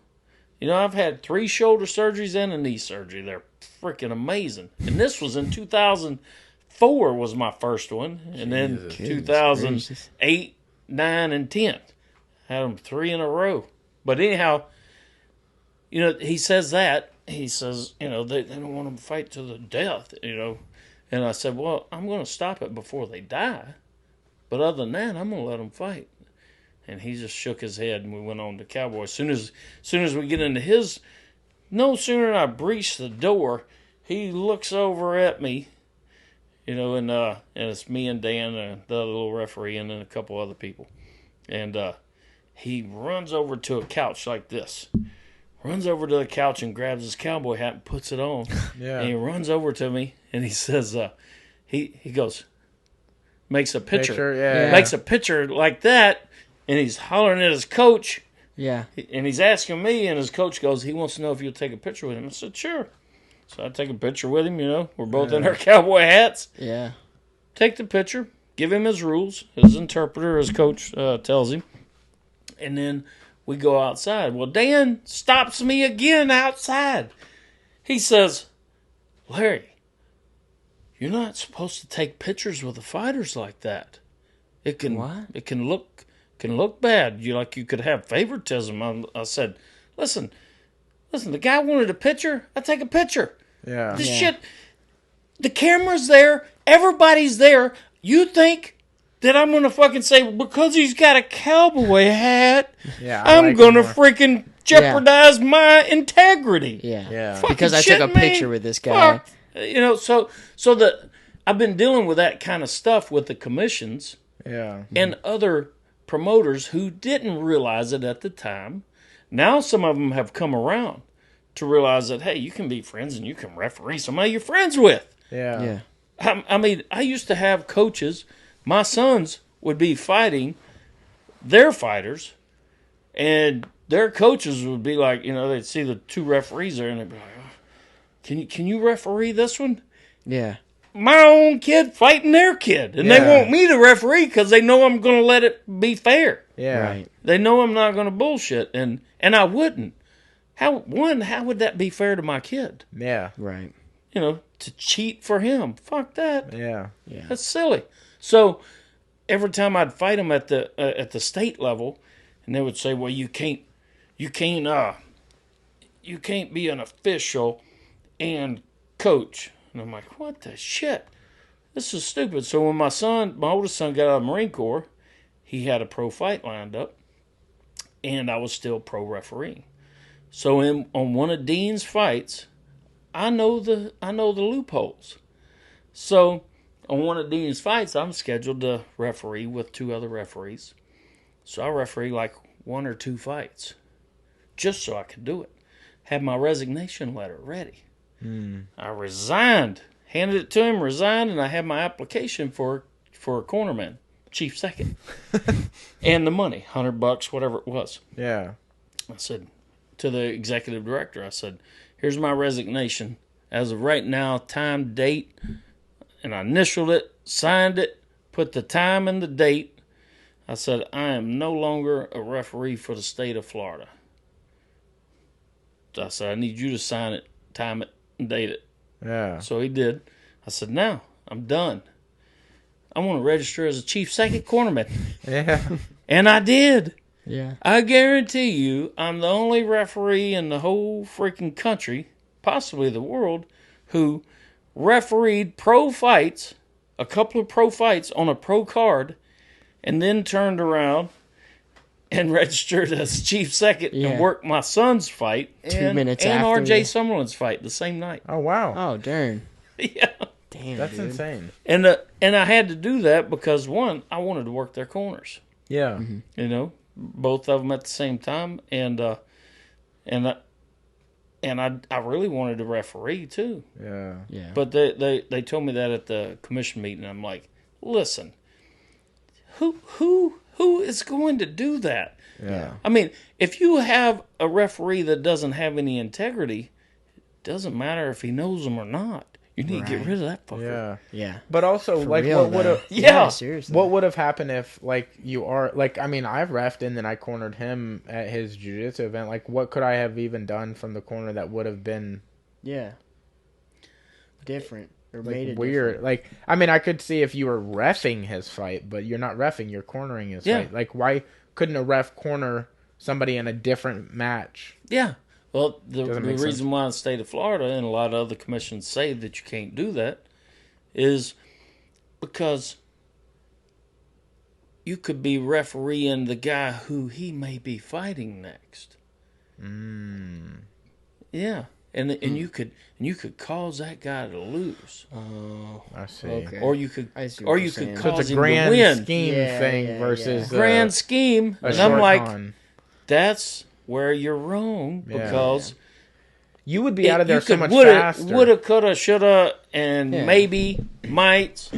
I've had 3 shoulder surgeries and a knee surgery. They're freaking amazing. And this was in 2004 was my first one. And then 2008, 9, and 10. Had them 3 in a row. But anyhow, he says that. He says, they don't want them to fight to the death, And I said, well, I'm going to stop it before they die. But other than that, I'm going to let them fight. And he just shook his head, and we went on to Cowboy. As soon as we get into his, no sooner than I breach the door, he looks over at me, and it's me and Dan, the other little referee, and then a couple other people. And he runs over to a couch like this. Runs over to the couch and grabs his cowboy hat and puts it on. Yeah. And he runs over to me, and he says, he goes, makes a picture. Yeah. Makes a picture like that. And he's hollering at his coach, Yeah. and he's asking me, and his coach goes, he wants to know if you'll take a picture with him. I said, sure. So I take a picture with him, We're both in our cowboy hats. Yeah. Take the picture, give him his rules, his interpreter, his coach tells him, and then we go outside. Well, Dan stops me again outside. He says, Larry, you're not supposed to take pictures with the fighters like that. It can look bad. You could have favoritism. I said, listen, the guy wanted a picture. I take a picture. Yeah. This shit, the camera's there. Everybody's there. You think that I'm going to fucking say, because he's got a cowboy hat, Yeah. I'm going to freaking jeopardize my integrity. Yeah. Yeah. Because I took a picture with this guy. Fuck. So I've been dealing with that kind of stuff with the commissions Yeah. and other promoters who didn't realize it at the time. Now some of them have come around to realize that, hey, you can be friends and you can referee somebody you're friends with. Yeah. Yeah. I mean, I used to have coaches. My sons would be fighting their fighters, and their coaches would be like, they'd see the 2 referees there, and they'd be like, oh, can you referee this one? Yeah. My own kid fighting their kid, and they want me to referee because they know I'm going to let it be fair. Yeah. Right. They know I'm not going to bullshit, and I wouldn't. How would that be fair to my kid? Yeah. Right. To cheat for him? Fuck that. Yeah. Yeah. That's silly. So every time I'd fight them at the state level, and they would say, "Well, you can't be an official and coach." And I'm like, "What the shit? This is stupid." So when my oldest son, got out of the Marine Corps, he had a pro fight lined up, and I was still pro refereeing. So on one of Dean's fights, I know the loopholes. So on one of Dean's fights, I'm scheduled to referee with 2 other referees. So I referee like 1 or 2 fights, just so I could do it. Had my resignation letter ready. I resigned, handed it to him, resigned, and I had my application for a cornerman, chief second, and the money, $100, whatever it was. Yeah. I said to the executive director, I said, here's my resignation. As of right now, time, date, and I initialed it, signed it, put the time and the date. I said, I am no longer a referee for the state of Florida. I said, I need you to sign it, time it, and date it. Yeah. So he did. I said, now, I'm done. I want to register as a chief second cornerman. Yeah. And I did. Yeah. I guarantee you, I'm the only referee in the whole freaking country, possibly the world, who refereed pro fights, a couple of pro fights on a pro card, and then turned around and registered as chief second Yeah. and worked my son's fight 2 minutes and after R.J. the- Summerlin's fight the same night. Oh wow, Oh, darn. Yeah. Damn, that's dude. insane. And I had to do that because, one, I wanted to work their corners. Yeah, You know, both of them at the same time, and I really wanted to referee too. yeah. Yeah. But they told me that at the commission meeting. I'm like, listen, who is going to do that? Yeah. I mean, if you have a referee that doesn't have any integrity, it doesn't matter if he knows them or not. You need to get Right. rid of that fucker. Yeah. Yeah. But also, For like, real, what would though. have Yeah. Seriously. what would have happened if, like, you are like, I mean, I've reffed and then I cornered him at his jiu-jitsu event. Like, what could I have even done from the corner that would have been Yeah. Different. Or like made it weird? different. Like, I mean, I could see if you were reffing his fight, but you're not reffing, you're cornering his Yeah. fight. Like, why couldn't a ref corner somebody in a different match? Yeah. Well, the Doesn't make reason why the state of Florida and a lot of other commissions say that you can't do that is because you could be refereeing the guy who he may be fighting next. Yeah. And you could cause that guy to lose. Oh. I see. Okay. Or you could I see or what you you're could saying. So cause it's a him to grand win. scheme Yeah, thing yeah, versus Grand scheme. a And short I'm like, con. that's where you're wrong Yeah. because You would be out of there you so could much woulda, faster. Woulda, coulda, shoulda, and Yeah. maybe, might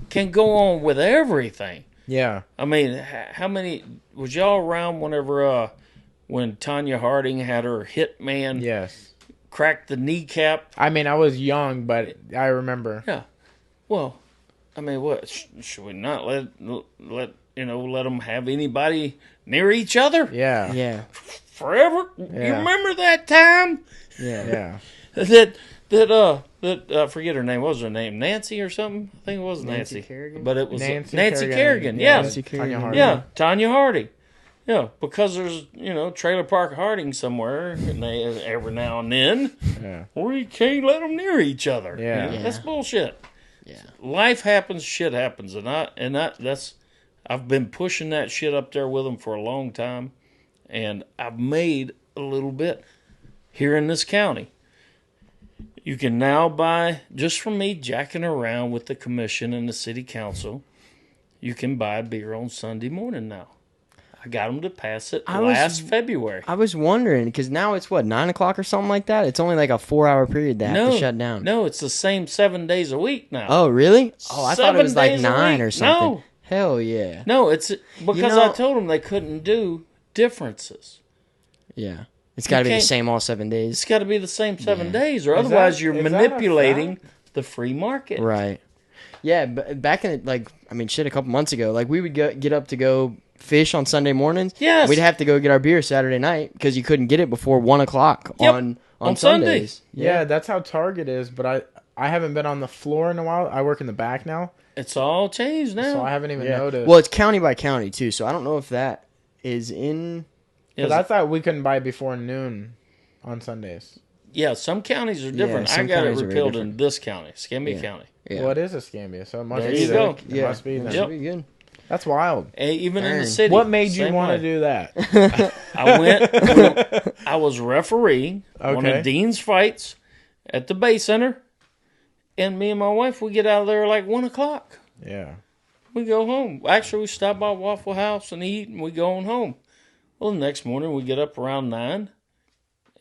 can go on with everything. Yeah. I mean, how many was y'all around whenever when Tanya Harding had her hitman Yes. crack the kneecap? I mean, I was young, but I remember. Yeah. Well, I mean, what should we not let them have anybody near each other Yeah. Yeah. forever? You Yeah. remember that time Yeah. Yeah. that I forget her name. What was her name? Nancy or something? I think it was Nancy. Kerrigan? But it was Nancy Nancy Kerrigan. Kerrigan. Yeah, Yes. Nancy Tanya Kerrigan. Harding. Yeah, Tanya Hardy. Yeah, because there's Trailer Park Harding somewhere, and they every now and then Yeah. we can't let them near each other. Yeah. That's bullshit. Yeah. Life happens, shit happens, that's I've been pushing that shit up there with them for a long time, and I've made a little bit here in this county. You can now buy, just from me jacking around with the commission and the city council, you can buy beer on Sunday morning now. I got them to pass it last February. I was wondering because now it's what 9 o'clock or something like that. It's only like a 4-hour period they have to shut down. No, it's the same 7 days a week now. Oh really? Oh, I thought it 7 was like days a 9 week. or something. No. Hell yeah. No, it's because know- I told them they couldn't do differences. Yeah. It's got to be the can't- same all 7 days. It's got to be the same 7 Yeah. days, or Is otherwise that- you're is that a manipulating fact? the free market. Right. Yeah, but back in a couple months ago, like we would get up to go fish on Sunday mornings. Yes. We'd have to go get our beer Saturday night because you couldn't get it before 1 o'clock Yep. on On Sundays. Yeah, that's how Target is, but I haven't been on the floor in a while. I work in the back now, It's all changed now. so I haven't even Yeah. noticed. Well, it's county by county too, so I don't know if that is in. Because I thought we couldn't buy before noon on Sundays. Yeah, some counties are different. some I got it counties are very repealed in different. this county, Escambia Yeah. County. Yeah. Well, it is Escambia, so it must There be you there. go. It Yeah. must be That there. Yep. should be good. That's wild. Even in the Darn. city. What made you same want to way. do that? I was refereeing one Okay. of Dean's fights at the Bay Center, and me and my wife, we get out of there like 1 o'clock. Yeah. We go home. Actually, we stop by Waffle House and eat, and we go on home. Well, the next morning, we get up around 9,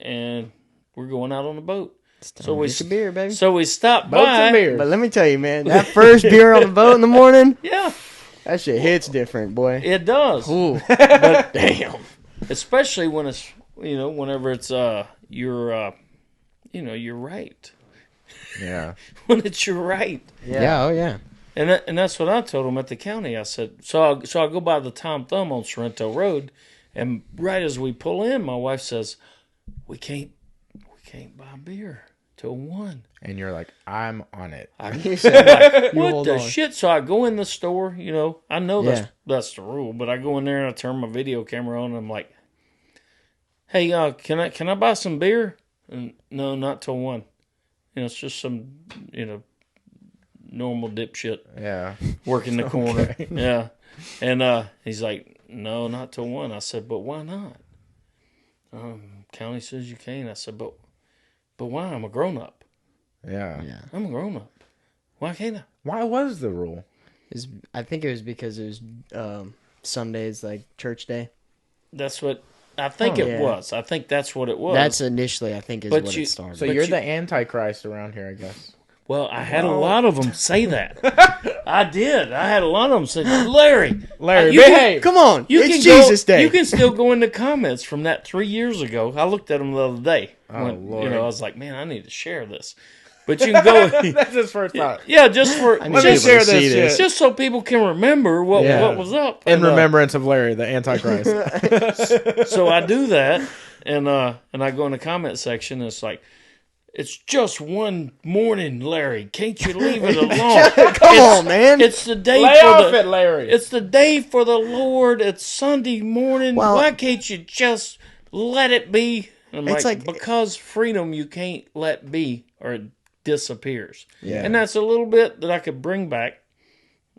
and we're going out on the boat. So we Get your beer, baby. So we stopped Boats by. and beers. But let me tell you, man, that first beer on the boat in the morning, Yeah, that shit hits different, boy. it does. Ooh. But Damn. especially when it's whenever it's you're right. Yeah. When it's your right. Yeah. Oh yeah. And that's what I told them at the county. I said, so I go by the Tom Thumb on Sorrento Road, and right as we pull in, my wife says, "We can't buy beer till 1. And you're like, I'm on it. You said, like, you What hold the on. shit? So I go in the store, I know Yeah. that's the rule, but I go in there and I turn my video camera on and I'm like, hey, can I buy some beer? And no, not till 1. It's just some, normal dipshit Yeah. working the corner. Yeah. And he's like, no, not till 1. I said, but why not? County says you can't. I said, but why? I'm a grown up. Yeah. Yeah. I'm a grown up. Why can't I? Why was the rule? I think it was because it was Sundays, like church day. That's what I think it Yeah. was. I think that's what it was. That's initially, I think, is But what you- it started. So But you're you- the Antichrist around here, I guess. Well, I had a lot of them say that. I did. I had a lot of them say, Larry, Larry, you can- behave. Come on, you it's can Jesus go, Day. You can still go in the comments from that 3 years ago. I looked at them the other day. Lord. I was like, man, I need to share this. But you can go. That's his first thought. Yeah, just for I need Let me people to share see this this. shit. just so people can remember what was up. In And, remembrance of Larry, the Antichrist. So I do that, and I go in the comment section, and it's like, it's just one morning, Larry. Can't you leave it alone? Come on, man. It's the day Lay for off it, Larry. It's the day for the Lord. It's Sunday morning. Well- Why can't you just let it be? And I'm It's like, like- because freedom you can't let be, or it disappears. Yeah. And that's a little bit that I could bring back.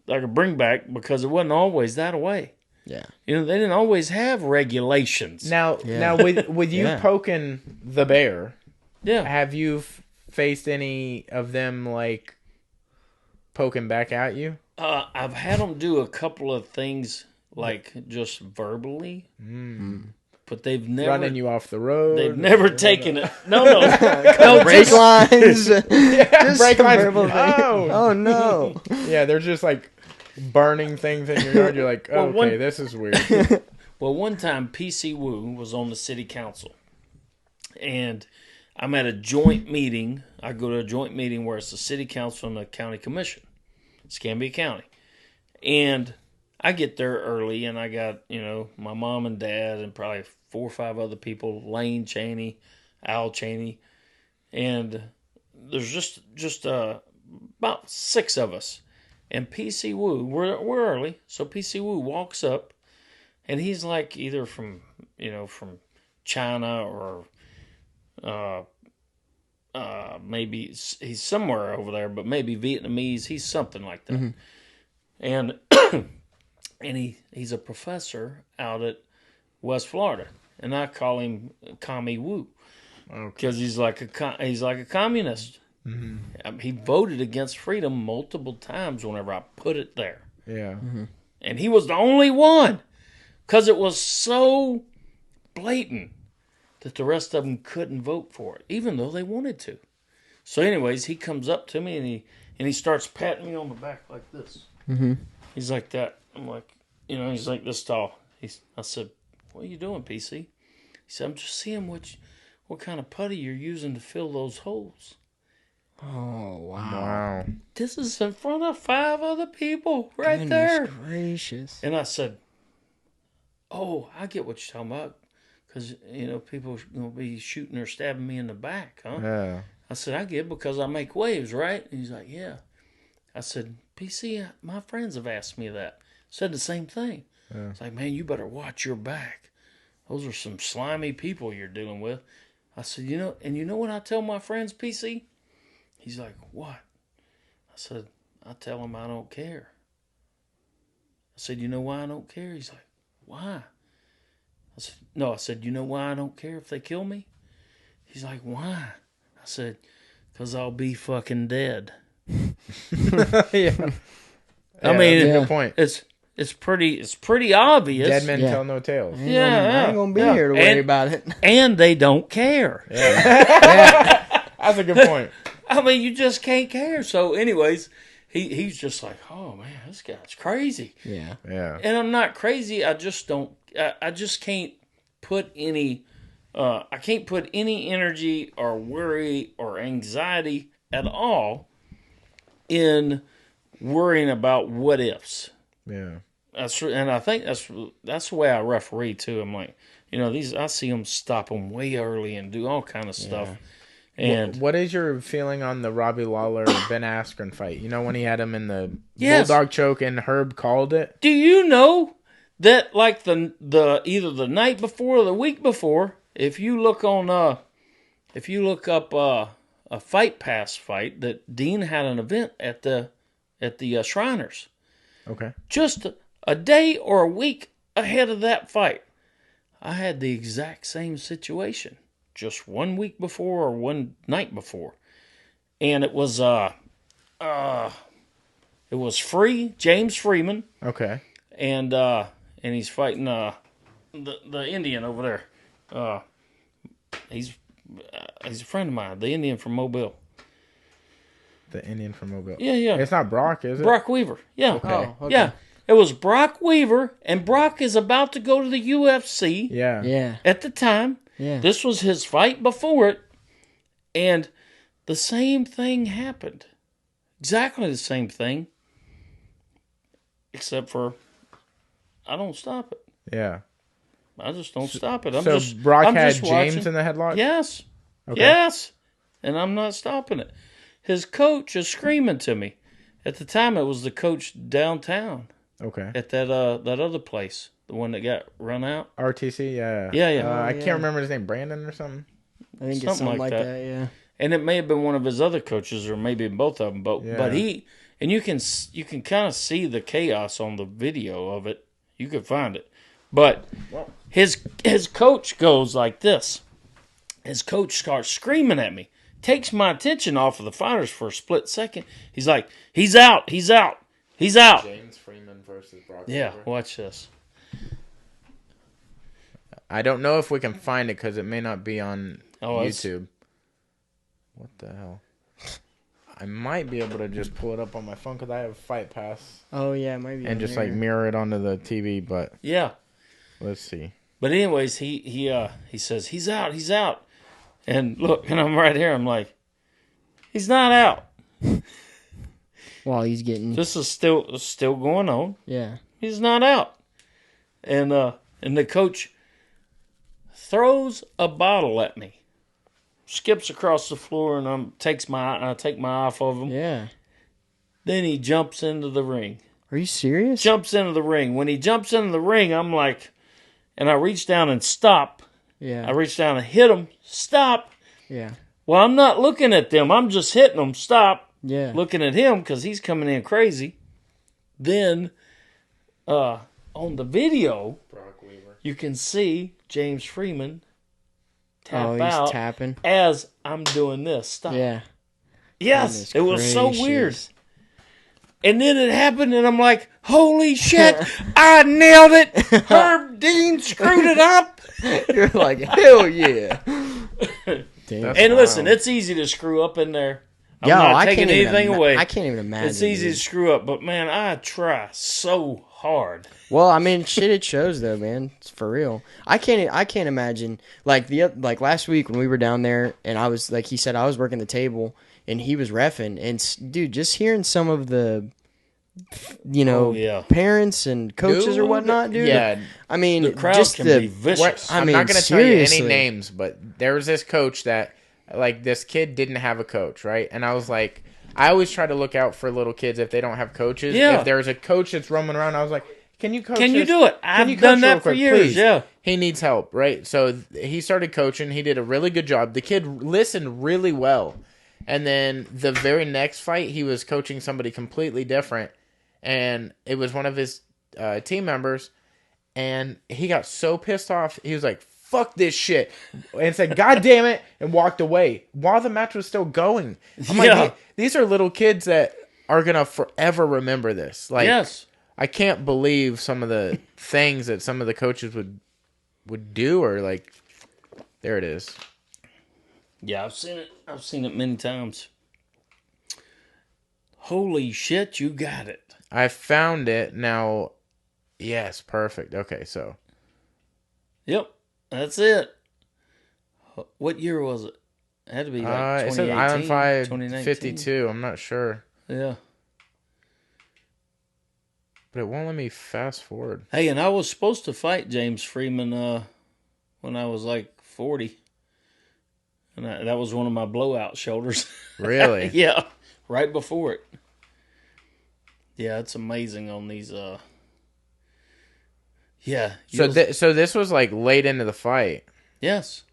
Because it wasn't always that way. Yeah. They didn't always have regulations. Now, Yeah. with you Yeah. poking the bear, Yeah. have you faced any of them like poking back at you? I've had them do a couple of things, like just verbally, but they've never Running you off the road? They've never taken it. No. No, Brake just, lines. Yeah, brake some lines. verbal thing. Oh. Oh, no. Yeah, they're just like burning things in your yard. You're like, Well, okay, one- this is weird. well, one time PC Woo was on the city council, and I'm at a joint meeting. I go to a joint meeting where it's the city council and the county commission, Escambia County, and I get there early, and I got my mom and dad and probably 4 or 5 other people, Lane Cheney, Al Cheney, and there's just about 6 of us. And PC Woo, we're early, so PC Woo walks up, and he's like either from China or maybe he's somewhere over there, but maybe Vietnamese. He's something like that. Mhm. And and he's a professor out at West Florida, and I call him Commie Woo because he's like a communist. He voted against freedom multiple times whenever I put it there. Yeah. And he was the only one because it was so blatant that the rest of them couldn't vote for it, even though they wanted to. So anyways, he comes up to me and he starts patting me on the back like this. Mm-hmm. He's like that. I'm like, he's like this tall. I said, what are you doing, PC? He said, I'm just seeing what kind of putty you're using to fill those holes. Oh, wow. Wow. This is in front of 5 other people right Goodness there. gracious. And I said, oh, I get what you're talking about. Because, people are going to be shooting or stabbing me in the back, huh? Yeah. I said, I get because I make waves, right? And he's like, yeah. I said, PC, my friends have asked me that. Said the same thing. Yeah. It's like, man, you better watch your back. Those are some slimy people you're dealing with. I said, and you know what I tell my friends, PC? He's like, what? I said, I tell them I don't care. I said, you know why I don't care? He's like, why? I said, no. I said, you know why I don't care if they kill me? He's like, why? I said, because I'll be fucking dead. Yeah. I mean, that's a good point. It's pretty obvious. Dead men Yeah. tell no tales. I Yeah, ain't gonna be yeah. here to worry And- about it. And they don't care. That's a good point. I mean, you just can't care. So, anyways, he's just like, oh man, this guy's crazy. Yeah. Yeah. And I'm not crazy. I just don't. I just can't put any. I can't put any energy or worry or anxiety at all in worrying about what ifs. Yeah. And I think that's the way I referee too. I'm like, I see them stop them way early and do all kind of stuff. And what is your feeling on the Robbie Lawler Ben Askren fight? You know when he had him in the Yes. bulldog choke and Herb called it? do you know that like the either the night before or the week before, if you look up a Fight Pass fight, that Dean had an event at the Shriners Okay. just a day or a week ahead of that fight. I had the exact same situation, just 1 week before or one night before, and it was James Freeman, Okay. and he's fighting the Indian over there. He's a friend of mine, the Indian from Mobile. The Indian from Mobile. Yeah, yeah. It's not Brock, is it? Brock Weaver. Yeah. Okay. Oh, okay. Yeah. It was Brock Weaver, and Brock is about to go to the UFC Yeah. Yeah. at the time. Yeah. This was his fight before it, and the same thing happened. Exactly the same thing, except for I don't stop it. Yeah. I just don't stop it. So Brock I'm had just James watching. in the headlock? Yes. Okay. Yes. And I'm not stopping it. His coach is screaming to me. At the time, it was the coach downtown Okay. at that other place, the one that got run out. RTC, yeah. Yeah, yeah. I yeah. can't remember his name. Brandon or something? I think it's Something something like like that. that. Yeah. And it may have been one of his other coaches, or maybe both of them. But Yeah. you can kind of see the chaos on the video of it. You can find it, but his coach goes like this. His coach starts screaming at me, takes my attention off of the fighters for a split second. He's like, "He's out! He's out! He's out!" James Freeman versus Brock Yeah, watch this. I don't know if we can find it because it may not be on YouTube. What the hell? I might be able to just pull it up on my phone because I have Fight Pass Oh yeah, maybe. and just like mirror it onto the TV. But Yeah, let's see. but anyways, he says he's out, and look, and I'm right here. I'm like, he's not out. While he's getting. This is still going on. Yeah. He's not out. And the coach throws a bottle at me. Skips across the floor and I take my eye off of him. Yeah. Then he jumps into the ring. Are you serious? Jumps into the ring. When he jumps into the ring, I'm like, and I reach down and stop. Yeah. I reach down and hit him. Stop. Yeah. Well, I'm not looking at them. I'm just hitting them. Stop. Yeah. Looking at him because he's coming in crazy. Then, on the video, Brock Weaver. you can see James Freeman tap Oh, he's out tapping. as I'm doing this. Stop. Yeah. Yes, Goodness it was so gracious. weird. And then it happened, and I'm like, holy shit, I nailed it. Herb Dean screwed it up. You're like, hell yeah. Damn. That's And listen, wild. it's easy to screw up in there. I'm Yo, not I taking can't even anything away. I can't even imagine. It's easy to dude. screw up, but man, I try so hard. Well, I mean, shit, it shows though, man. It's for real. I can't imagine like last week when we were down there, and I was like he said I was working the table and he was reffing, and dude, just hearing some of the, Oh, yeah. parents and coaches or Dude, whatnot, dude. Yeah. I mean, The crowd just can the be vicious. What, I I'm mean, not going to tell you any seriously. names, but there was this coach that, like, this kid didn't have a coach, right? And I was like, I always try to look out for little kids if they don't have coaches. Yeah. If there's a coach that's roaming around, I was like, can you coach Can you this? do it? Can you I've coach done real that for quick, years, please? yeah. He needs help, right? So he started coaching. He did a really good job. The kid listened really well. And then the very next fight, he was coaching somebody completely different. And it was one of his team members. And he got so pissed off. He was like, fuck this shit. And said, God damn it. And walked away while the match was still going. I'm Yeah. like, these are little kids that are going to forever remember this. Like, Yes. I can't believe some of the things that some of the coaches would do, or like, there it is. Yeah, I've seen it. I've seen it many times. Holy shit, you got it. I found it now. Yes, perfect. Okay, so Yep, that's it. What year was it? It had to be like it says 2018, Island 5 2019. 52. I'm not sure, Yeah. but it won't let me fast forward. Hey, and I was supposed to fight James Freeman when I was like 40. And that was one of my blowout shoulders. Really? Yeah, right before it. Yeah, it's amazing on these. Yeah. So this was like late into the fight. Yes.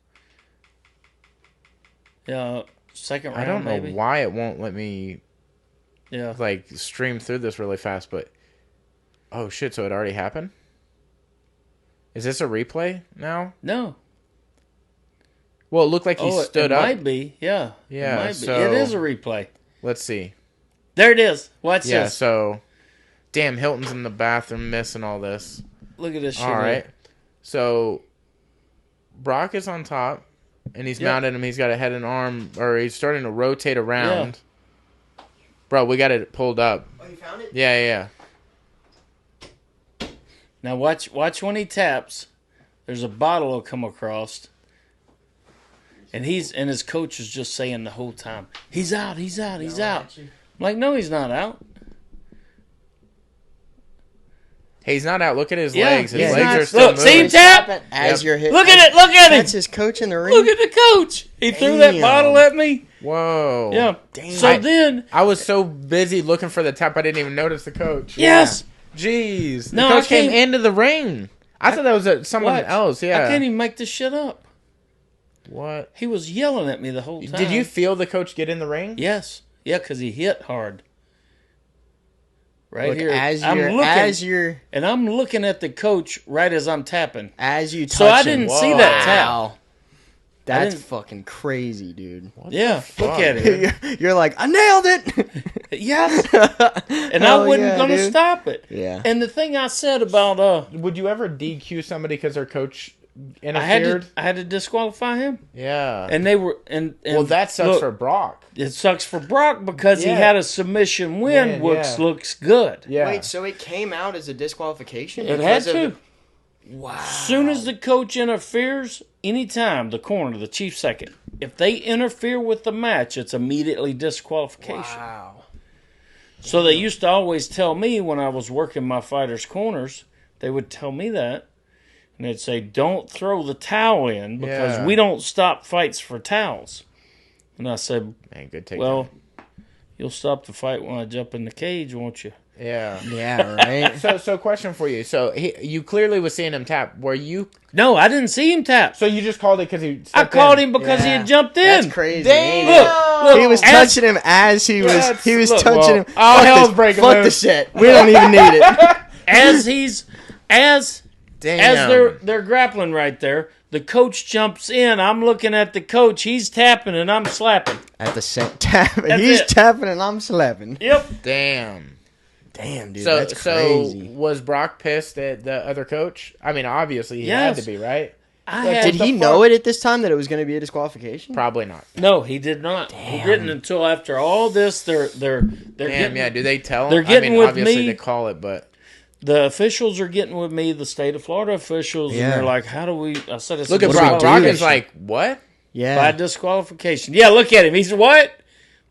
Yeah, second round. I don't know maybe. why it won't let me Yeah. like stream through this really fast, but oh shit! So it already happened. Is this a replay now? No. Well, it looked like he stood it up. Might be. Yeah. Yeah, It might be. so- It is a replay. Let's see. There it is. Watch Yeah. this. So, damn, Hilton's in the bathroom missing all this. Look at this shit. All right. So, Brock is on top, and he's mounted him. He's got a head and arm, or he's starting to rotate around. Yeah. Bro, we got it pulled up. Oh, you found it? Yeah. Now watch when he taps. There's a bottle will come across, and his coach is just saying the whole time, "He's out. He's out. He's out." I'm like, no, he's not out. Hey, he's not out. Look at his Yeah, legs. His he's legs not- are still look, moving. see him tap? As you're hitting. Look at it. Look at him. That's his coach in the ring. Look at the coach. He threw that Damn. bottle at me. Whoa. Yeah. Damn. So then, I was so busy looking for the tap, I didn't even notice the coach. yes. Jeez. The No, coach I came can't- into the ring. I thought that was someone Watch. else. Yeah. I can't even make this shit up. What? He was yelling at me the whole time. Did you feel the coach get in the ring? Yes. Yeah, because he hit hard. Right Look, here. as I'm you're, looking, as you're, and I'm looking at the coach right as I'm tapping. as you touch So I him. didn't see that tap. Wow. That's didn't- fucking crazy, dude. What Yeah, the fuck, look at it. dude? You're like, I nailed it. Yes. And I Hell wasn't yeah, going to dude. stop it. Yeah. And the thing I said about Would you ever DQ somebody because their coach I had interfered? to disqualify him. Yeah. And they were and well, that sucks look, for Brock. it sucks for Brock because Yeah. he had a submission win, which yeah. looks good. Yeah. Wait, so it came out as a disqualification? It had because of to. the- Wow. Soon as the coach interferes, anytime the corner, the chief second, if they interfere with the match, it's immediately disqualification. Wow. So they used to always tell me when I was working my fighters' corners, they would tell me that. And they'd say, don't throw the towel in because Yeah. we don't stop fights for towels. And I said, Man, good take. well, you'll stop the fight when I jump in the cage, won't you? Yeah. Yeah, right? So question for you. So you clearly was seeing him tap. Were you? No, I didn't see him tap. So you just called it because he? I stepped called in? him because he Yeah. had jumped in. That's crazy. Damn. Look, He was as- touching him as he was. That's- He was look, touching well, him. all Fuck hell's this- breaking Fuck the loose. shit. We don't even need it. as he's as Damn. they're grappling right there. The coach jumps in. I'm looking at the coach. He's tapping and I'm slapping. At the same tap, That's he's it. tapping and I'm slapping. Yep. Damn. Damn, dude, So that's crazy. so was Brock pissed at the other coach? I mean, obviously he Yes. had to be, right? I Like, had Did what he the know fuck? it at this time that it was going to be a disqualification? Probably not. no, he did not. He didn't until after all this. They're Damn, getting, yeah. Do they tell him? they're getting I mean, with obviously me. they call it, but the officials are getting with me. The state of Florida officials, Yeah. and they're like, "How do we?" I said, "It's look a at What do we Brock. do? Brock This is like, what? by Yeah. disqualification." Yeah, look at him. He's what?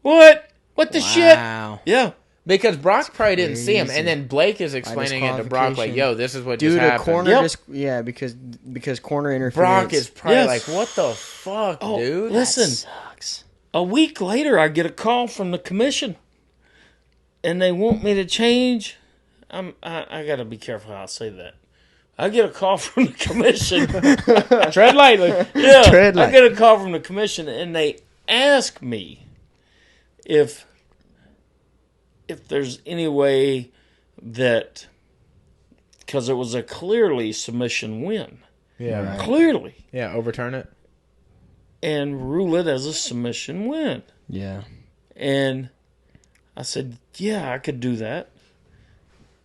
What the shit? Wow. Yeah. Because Brock probably didn't see him, Crazy. and then Blake is explaining it to Brock like, disqualification. "Yo, this is what Due just to happened." corner, Yep. yeah, because corner interference. Brock is probably Yes. like, "What the fuck, Oh, dude?" listen. sucks. A week later, I get a call from the commission, and they want me to change. I got to be careful how I say that. I get a call from the commission. Tread lightly. Yeah, Tread I light. get a call from the commission, and they ask me if there's any way that, because it was a clearly submission win, Yeah, Right. clearly, yeah. Overturn it. and rule it as a submission win. Yeah. And I said, yeah, I could do that.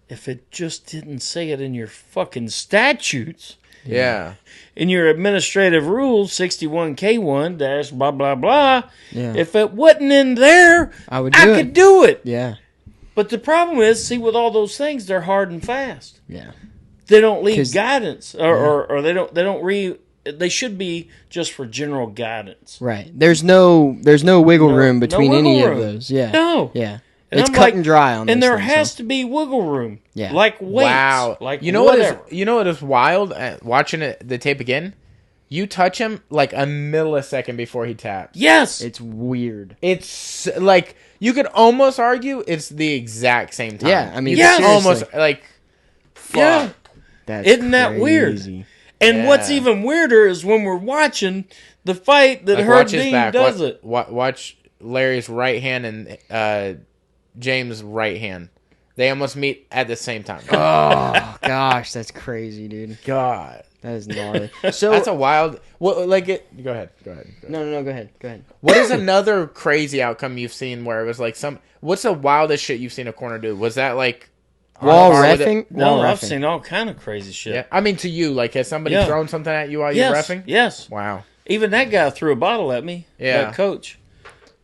If it just didn't say it in your fucking statutes, Yeah, in your administrative rules, 61K1 dash blah, blah, blah. Yeah. If it wasn't in there, I would I do could it. do it. Yeah. But the problem is, see, with all those things, they're hard and fast. Yeah. They don't leave 'Cause- guidance, or they should be just for general guidance. Right. There's no wiggle No- room no between wiggle any room. of those. Yeah. No. Yeah. And It's I'm cut like- and dry on And this there thing, has so. to be wiggle room. Yeah. Like weights. wow. Like You know whatever. what is wild? Watching the tape again, You touch him like a millisecond before he taps. Yes. It's weird. It's like you could almost argue it's the exact same time. Yeah, I mean, Yes. seriously. almost like fuck. Yeah. That's Isn't that weird? crazy. And Yeah. what's even weirder is when we're watching the fight that Like, Herb watch his Dean back. does it. Watch Larry's right hand and James' right hand. They almost meet at the same time. Oh gosh, that's crazy, dude. God, That is gnarly. So that's a wild. Well, like it. Go ahead. Go ahead. no, go ahead. What is another crazy outcome you've seen where it was like some? What's the wildest shit you've seen a corner do? Was that like Wall on par with it? reffing? No, Wall I've reffing. seen all kind of crazy shit. Yeah, I mean to you, like has somebody Yeah. thrown something at you while Yes. you're reffing? Yes. Wow. Even that guy threw a bottle at me. Yeah. That coach.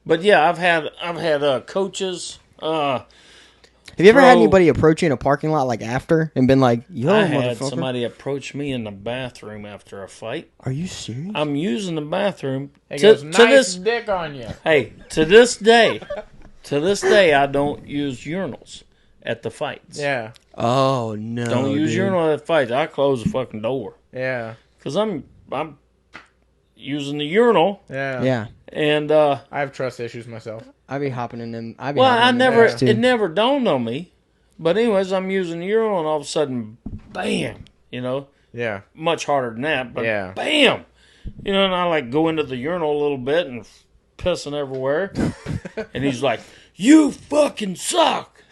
But yeah, I've had coaches. Have you ever had Bro. anybody approach you in a parking lot like after and been like, "Yo, I had motherfucker"? somebody approach me in the bathroom after a fight. Are you serious? I'm using the bathroom He to, goes, to nice this. dick on you. Hey, to this day, I don't use urinals at the fights. Yeah. Oh no! Don't use dude. urinal at the fights. I close the fucking door Yeah. because I'm using the urinal Yeah. Yeah, and I have trust issues myself. I be hopping in them. I be well, hopping I in them never things, too. it never dawned on me. But anyways, I'm using the urinal and all of a sudden, bam! Yeah. Much harder than that, but Yeah. bam! And I like go into the urinal a little bit and pissing everywhere. And he's like, "You fucking suck."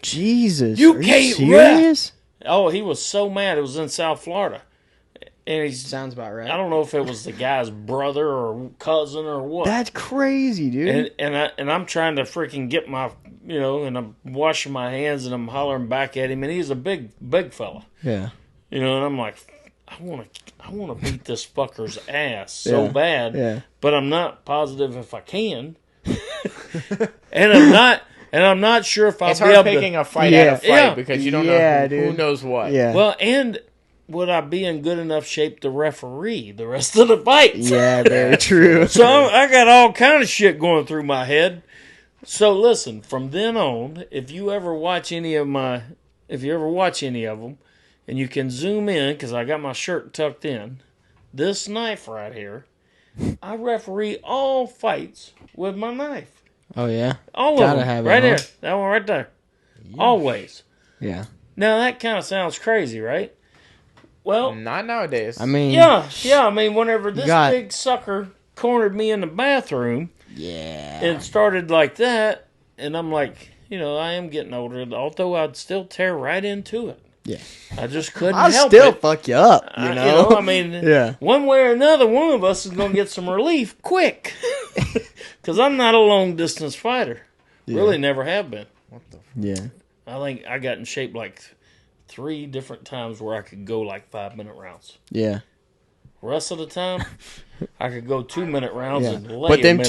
Jesus, You are can't you ref. serious? Oh, he was so mad. It was in South Florida. And he's Sounds about right. I don't know if it was the guy's brother or cousin or what. That's crazy, dude. And I'm trying to freaking get my and I'm washing my hands and I'm hollering back at him and he's a big fella. yeah. And I'm like, I wanna beat this fucker's ass so Yeah. bad. Yeah. But I'm not positive if I can. and I'm not sure if I'll It's be hard able picking to a fight Yeah. at a fight Yeah. because you don't Yeah, know who dude. knows what. Yeah. Well, and would I be in good enough shape to referee the rest of the fights? Yeah, very true. So I got all kind of shit going through my head. So listen, from then on, if you ever watch any of them, and you can zoom in because I got my shirt tucked in, this knife right here, I referee all fights with my knife. Oh yeah. All Gotta of them, have it, right huh? there, that one right there, always. Yeah. Now that kind of sounds crazy, right? Well, Not nowadays. I mean. yeah. I mean, whenever this got- big sucker cornered me in the bathroom. Yeah. It started like that, and I'm like, I am getting older, although I'd still tear right into it. Yeah. I just couldn't I'll help still it. fuck you up. You know. I mean, Yeah. one way or another, one of us is going to get some relief quick. Because I'm not a long distance fighter. Really never have been. Yeah. I think I got in shape like 3 different times where I could go like 5-minute rounds. Yeah. Rest of the time, I could go 2-minute rounds Yeah. and lay But a them minute.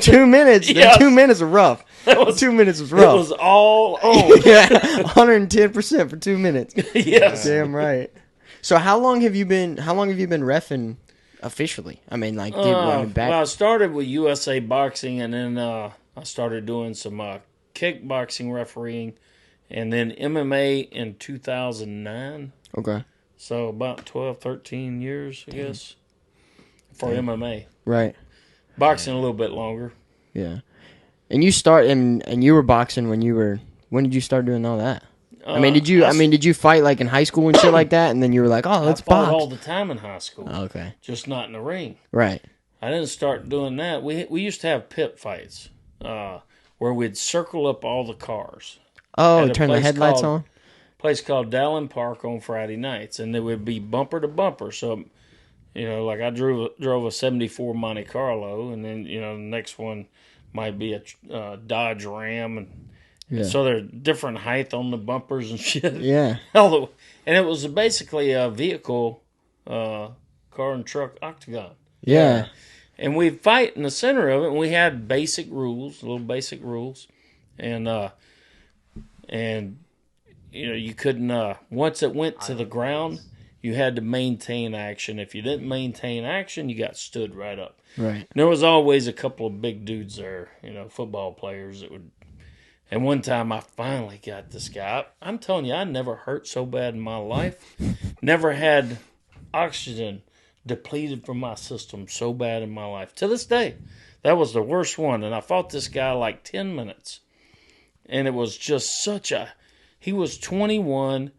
2 minutes. Yes. Them 2 minutes are rough. That was- 2 minutes was It rough. was all on. Yeah. 110% for 2 minutes. Yes. Damn right. So how long have you been reffing officially? I mean, like, dude, running back. Well, I started with USA Boxing, and then I started doing some kickboxing refereeing, and then MMA in 2009. Okay. So about 12, 13 years, I guess, for MMA. Right. Boxing a little bit longer. Yeah. And you start and you were boxing when did you start doing all that? I mean, did you fight like in high school and shit like that, and then you were like, oh, let's I fought box? all the time in high school, Okay. just not in the ring. Right. I didn't start doing that. We used to have pit fights where we'd circle up all the cars. Oh, At a turn the place headlights called- on? Place called Dallin Park on Friday nights, and they would be bumper to bumper. So, like I drove a '74 Monte Carlo, and then the next one might be a Dodge Ram, and Yeah. so they're different height on the bumpers and shit. Yeah. And it was basically a vehicle, car and truck octagon. Yeah. And we'd fight in the center of it, and we had basic rules, little basic rules, and you couldn't once it went to the ground, you had to maintain action. If you didn't maintain action, you got stood right up. Right. And there was always a couple of big dudes there, football players that would. And one time I finally got this guy. I'm telling you, I never hurt so bad in my life. Never had oxygen depleted from my system so bad in my life. To this day, that was the worst one. And I fought this guy like 10 minutes. And it was just such a... He was 21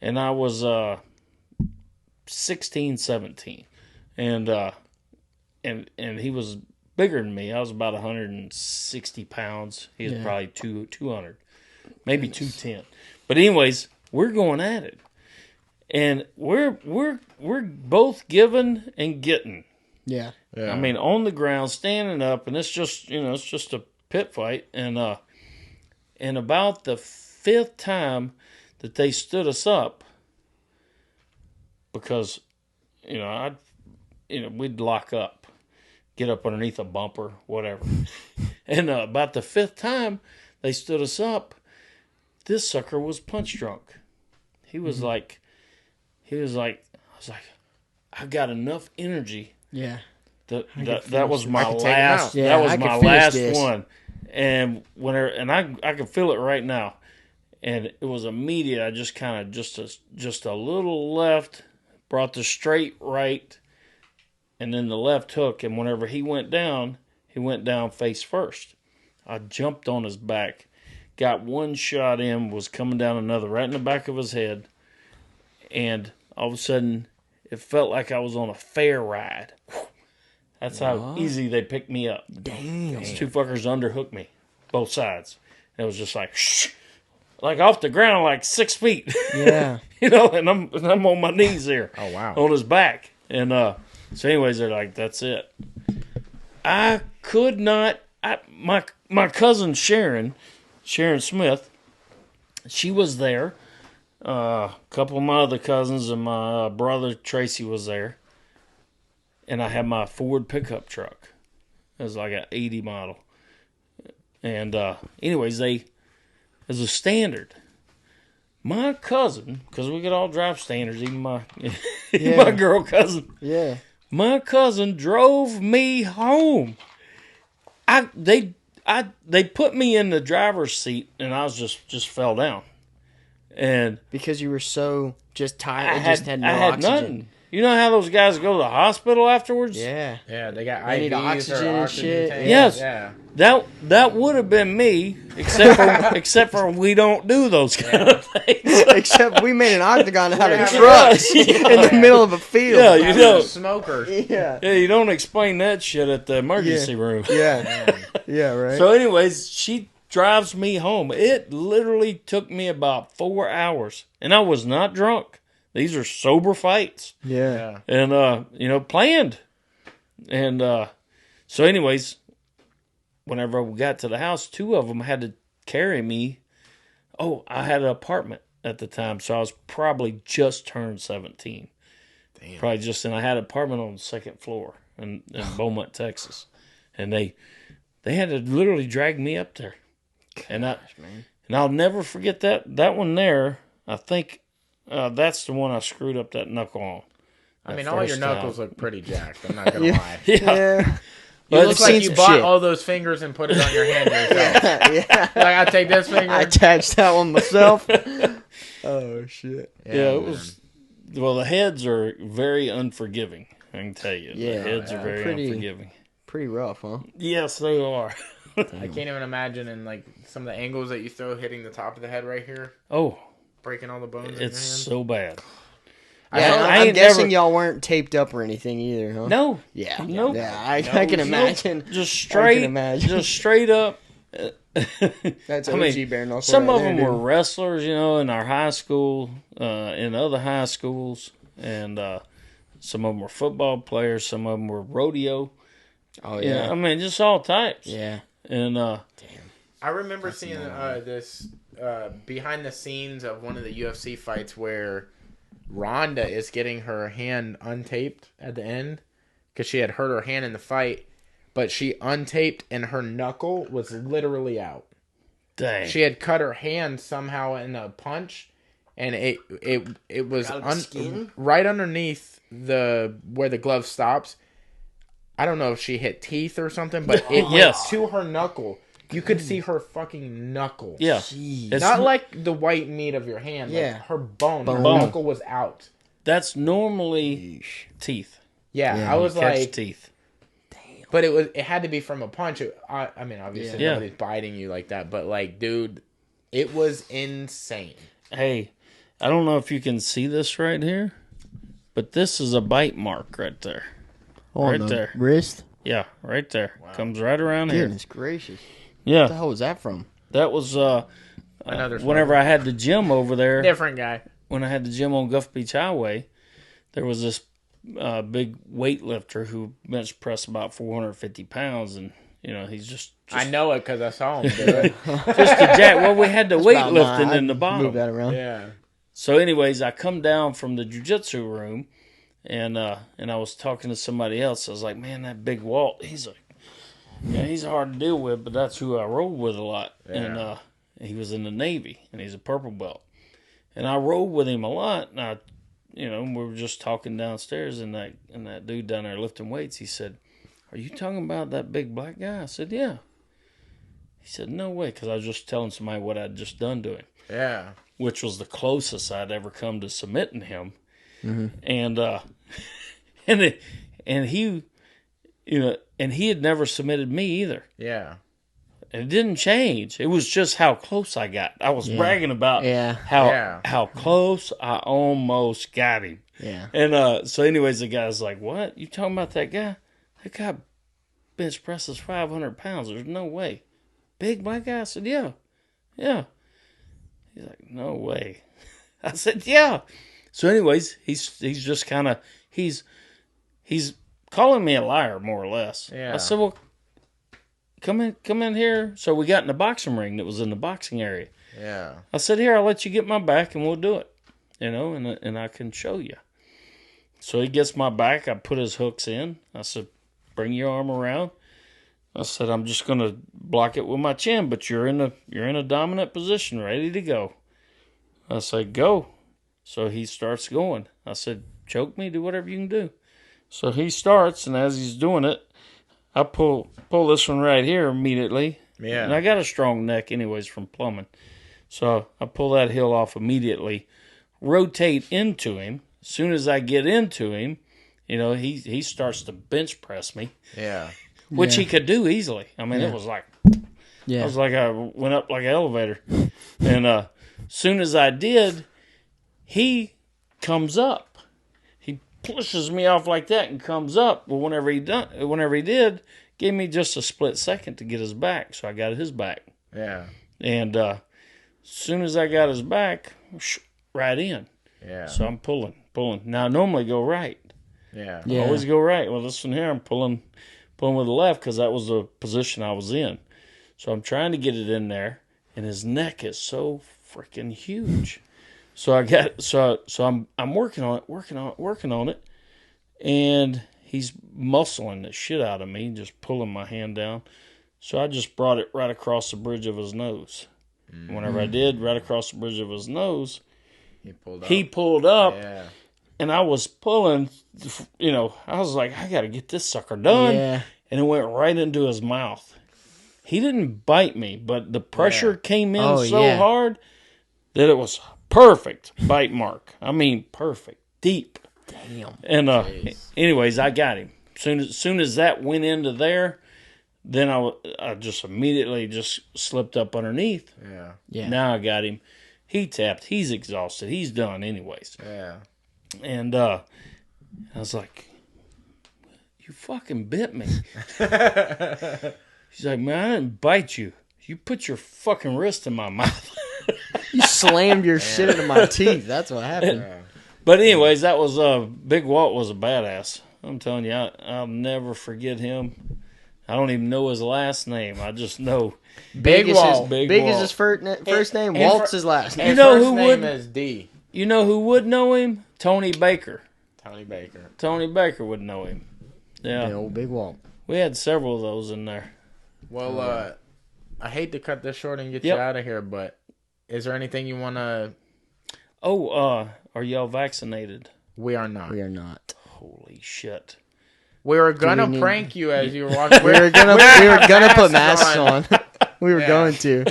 and I was 16, 17. And he was bigger than me. I was about 160 pounds. He was probably 200, maybe 210. But anyways, we're going at it, and we're both giving and getting. Yeah. Yeah. I mean, on the ground, standing up, and it's just a pit fight. And about the fifth time that they stood us up, because we'd lock up, get up underneath a bumper, whatever. And about the fifth time they stood us up, this sucker was punch drunk. He was like, I was like, I got enough energy. Yeah. That was my take him last. out. Yeah, that was I could my finish last this. one. And I can feel it right now. And it was immediate. I just kind of just a little left, brought the straight right, and then the left hook. And whenever he went down face first. I jumped on his back, got one shot in, was coming down another right in the back of his head, and all of a sudden it felt like I was on a fair ride. That's how easy they picked me up. Damn. Those two fuckers underhooked me, both sides. And it was just like, shh, like off the ground, like 6 feet. Yeah. And I'm on my knees there. Oh, wow. On his back. And so anyways, they're like, that's it. I could not. My cousin Sharon Smith, she was there. A couple of my other cousins and my brother Tracy was there. And I had my Ford pickup truck. It was like an 80 model. And anyways, as a standard, my cousin, because we could all drive standards, even my my girl cousin. Yeah. My cousin drove me home. They put me in the driver's seat, and I was just fell down. And Because you were so just tired. I It just had no I had oxygen. nothing. You know how those guys go to the hospital afterwards? Yeah. Yeah, they got They need IVs oxygen or and oxygen shit. tanks. Yes. Yeah. That would have been me, except for we don't do those kind of things. Except we made an octagon out of Yeah. trucks Yeah. in the middle of a field. Yeah, you know. Smokers. Yeah. Yeah, you don't explain that shit at the emergency room. Yeah. Yeah, right. So, anyways, she drives me home. It literally took me about 4 hours, and I was not drunk. These are sober fights, yeah. and planned. And so, anyways, whenever we got to the house, two of them had to carry me. Oh, I had an apartment at the time, so I was probably just turned 17. Damn. Probably just, and I had an apartment on the second floor in Beaumont, Texas, and they had to literally drag me up there. And I'll never forget that one there. I think that's the one I screwed up that knuckle on. I mean, all your first knuckles time. look pretty jacked. I'm not gonna lie. Yeah. You But look I've like seen you some bought shit. all those fingers and put it on your hand yourself. Yeah. Like, I take this finger. I attached that one myself. Oh, shit. Yeah, it was. Well, the heads are very unforgiving. I can tell you. Yeah, the heads are very pretty- unforgiving. Pretty rough, huh? Yes, they are. I can't even imagine in like some of the angles that you throw, hitting the top of the head right here, Oh, breaking all the bones. it's in your hand. so bad. Yeah, I I'm ain't guessing never- y'all weren't taped up or anything either, huh? No, Yeah. Nope. Yeah, I can imagine. just I straight, can imagine. just straight up. That's I OG mean, bare knuckle. Some right of there, them dude. were wrestlers, in our high school, in other high schools, and some of them were football players. Some of them were rodeo. Oh, Yeah, yeah. I mean, just all types. Yeah. And I remember seeing this behind the scenes of one of the UFC fights where Rhonda is getting her hand untaped at the end because she had hurt her hand in the fight, but she untaped and her knuckle was literally out. dang, She had cut her hand somehow in a punch, and it was Out of the skin? right underneath where the glove stops. I don't know if she hit teeth or something, but it Yes. went to her knuckle. You could see her fucking knuckle. yeah, Jeez. It's Not like the white meat of your hand. Yeah. Like her bone. Her Bone. knuckle was out. that's normally teeth. Yeah, I was Catch like, teeth. but it had to be from a punch. I mean, obviously Yeah. nobody's biting you like that, but like, dude, it was insane. Hey, I don't know if you can see this right here, but this is a bite mark right there. On Right the there. wrist. Yeah, right there. Comes right around here. Goodness gracious. Yeah. What the hell was that from? That was Another whenever I had the gym over there. different guy. When I had the gym on Gulf Beach Highway, there was this big weightlifter who bench pressed about 450 pounds, and he's just I know it because I saw him do it. just a jack. Well, we had the weightlifting in the Move bottom. that around. Yeah. So, anyways, I come down from the jiu-jitsu room, and I was talking to somebody else. I was like, "Man, that big Walt, he's hard to deal with, but that's who I rolled with a lot." Yeah. And he was in the Navy, and he's a purple belt. And I rolled with him a lot. And we were just talking downstairs, and that dude down there lifting weights, he said, "Are you talking about that big black guy?" I said, "Yeah." He said, "No way," because I was just telling somebody what I'd just done to him. Yeah. Which was the closest I'd ever come to submitting him. Mm-hmm. And he, and he had never submitted me either. Yeah. And it didn't change. It was just how close I got. I was bragging about how close I almost got him. Yeah. And so anyways, the guy's like, "What? You talking about that guy? That guy bench presses 500 pounds. There's no way." Big black guy? I said, "Yeah. Yeah." He's like, "No way." I said, "Yeah." So anyways, he's just kind of, he's calling me a liar, more or less. Yeah. I said, "Well, come in here." So we got in the boxing ring that was in the boxing area. Yeah. I said, "Here, I'll let you get my back and we'll do it, and I can show you." So he gets my back. I put his hooks in. I said, "Bring your arm around." I said, "I'm just going to block it with my chin, but you're in a dominant position, ready to go." I said, "Go." So he starts going. I said, "Choke me, do whatever you can do." So he starts, and as he's doing it, I pull this one right here immediately. Yeah. And I got a strong neck anyways from plumbing. So I pull that heel off immediately, rotate into him. As soon as I get into him, he starts to bench press me. Yeah. Which he could do easily. I mean, it was like, Yeah. I was like, I went up like an elevator. And as soon as I did, he comes up. He pushes me off like that and comes up. Well, whenever he did, gave me just a split second to get his back. So I got his back. Yeah. And as soon as I got his back, right in. Yeah. So I'm pulling. Now, I normally go right. Yeah. Yeah. I always go right. Well, this one here, I'm pulling with the left because that was the position I was in. So I'm trying to get it in there, and his neck is so freaking huge. So I'm working on it, and he's muscling the shit out of me, just pulling my hand down. So I just brought it right across the bridge of his nose. Mm-hmm. Whenever I did, right across the bridge of his nose, he pulled up. Yeah. And I was pulling, I was like, I got to get this sucker done. Yeah. And it went right into his mouth. He didn't bite me, but the pressure came in so hard that it was perfect bite mark. I mean, perfect. Deep. Damn. And anyways, I got him. Soon as that went into there, then I just immediately just slipped up underneath. Yeah. Yeah. Now I got him. He tapped. He's exhausted. He's done anyways. Yeah. And I was like, "You fucking bit me." She's like, "Man, I didn't bite you. You put your fucking wrist in my mouth." You slammed your shit into my teeth. That's what happened. But anyways, that was Big Walt was a badass. I'm telling you, I'll never forget him. I don't even know his last name. I just know Big Walt. Big Big Walt. is his first name. and Walt's his last name. You know First who name would- is D. You know who would know him? Tony Baker. Tony Baker. Tony Baker would know him. Yeah. Yeah, old Big Walt. We had several of those in there. Well, I hate to cut this short and get Yep. you out of here, but is there anything you want to... Oh, are y'all vaccinated? We are not. We are not. Holy shit. We were going to need- prank you as you were walking. We were gonna put masks on. We were Yeah. going to.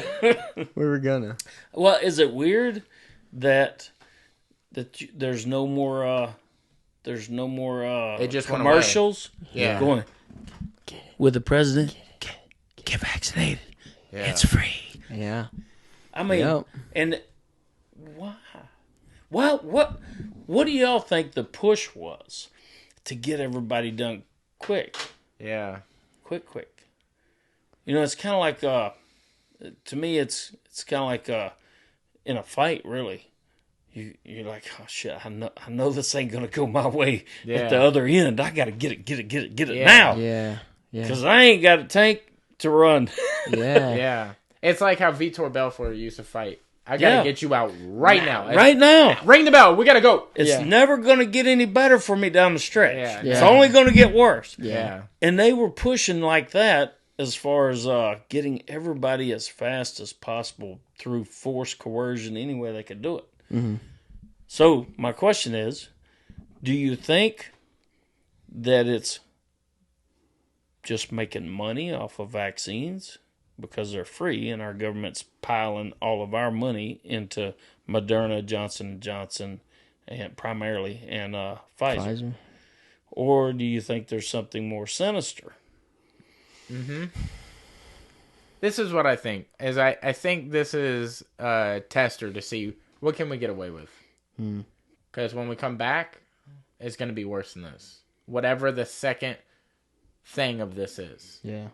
We were gonna. Well, is it weird that there's no more There's no more It just went commercials. Yeah. Going with the president. Get vaccinated. Yeah. It's free. Yeah. I mean, Yep. and why? What do y'all think the push was to get everybody done quick? Yeah. Quick. You know, it's kind of like to me, it's kind of like in a fight, really. You're like, oh shit, I know this ain't gonna go my way at the other end. I gotta get it now. Yeah. Because I ain't got a tank to run. Yeah. Yeah. It's like how Vitor Belfort used to fight. I gotta get you out right now. Right now. Ring the bell. We gotta go. It's never going to get any better for me down the stretch. Yeah. It's only going to get worse. Yeah. And they were pushing like that as far as getting everybody as fast as possible through force, coercion, any way they could do it. Mm-hmm. So my question is, do you think that it's just making money off of vaccines because they're free and our government's piling all of our money into Moderna, Johnson & Johnson, and primarily, and Pfizer? Or do you think there's something more sinister? This is what I think. I think this is a tester to see what can we get away with. Because when we come back, it's going to be worse than this. Whatever the second thing of this is. Yeah.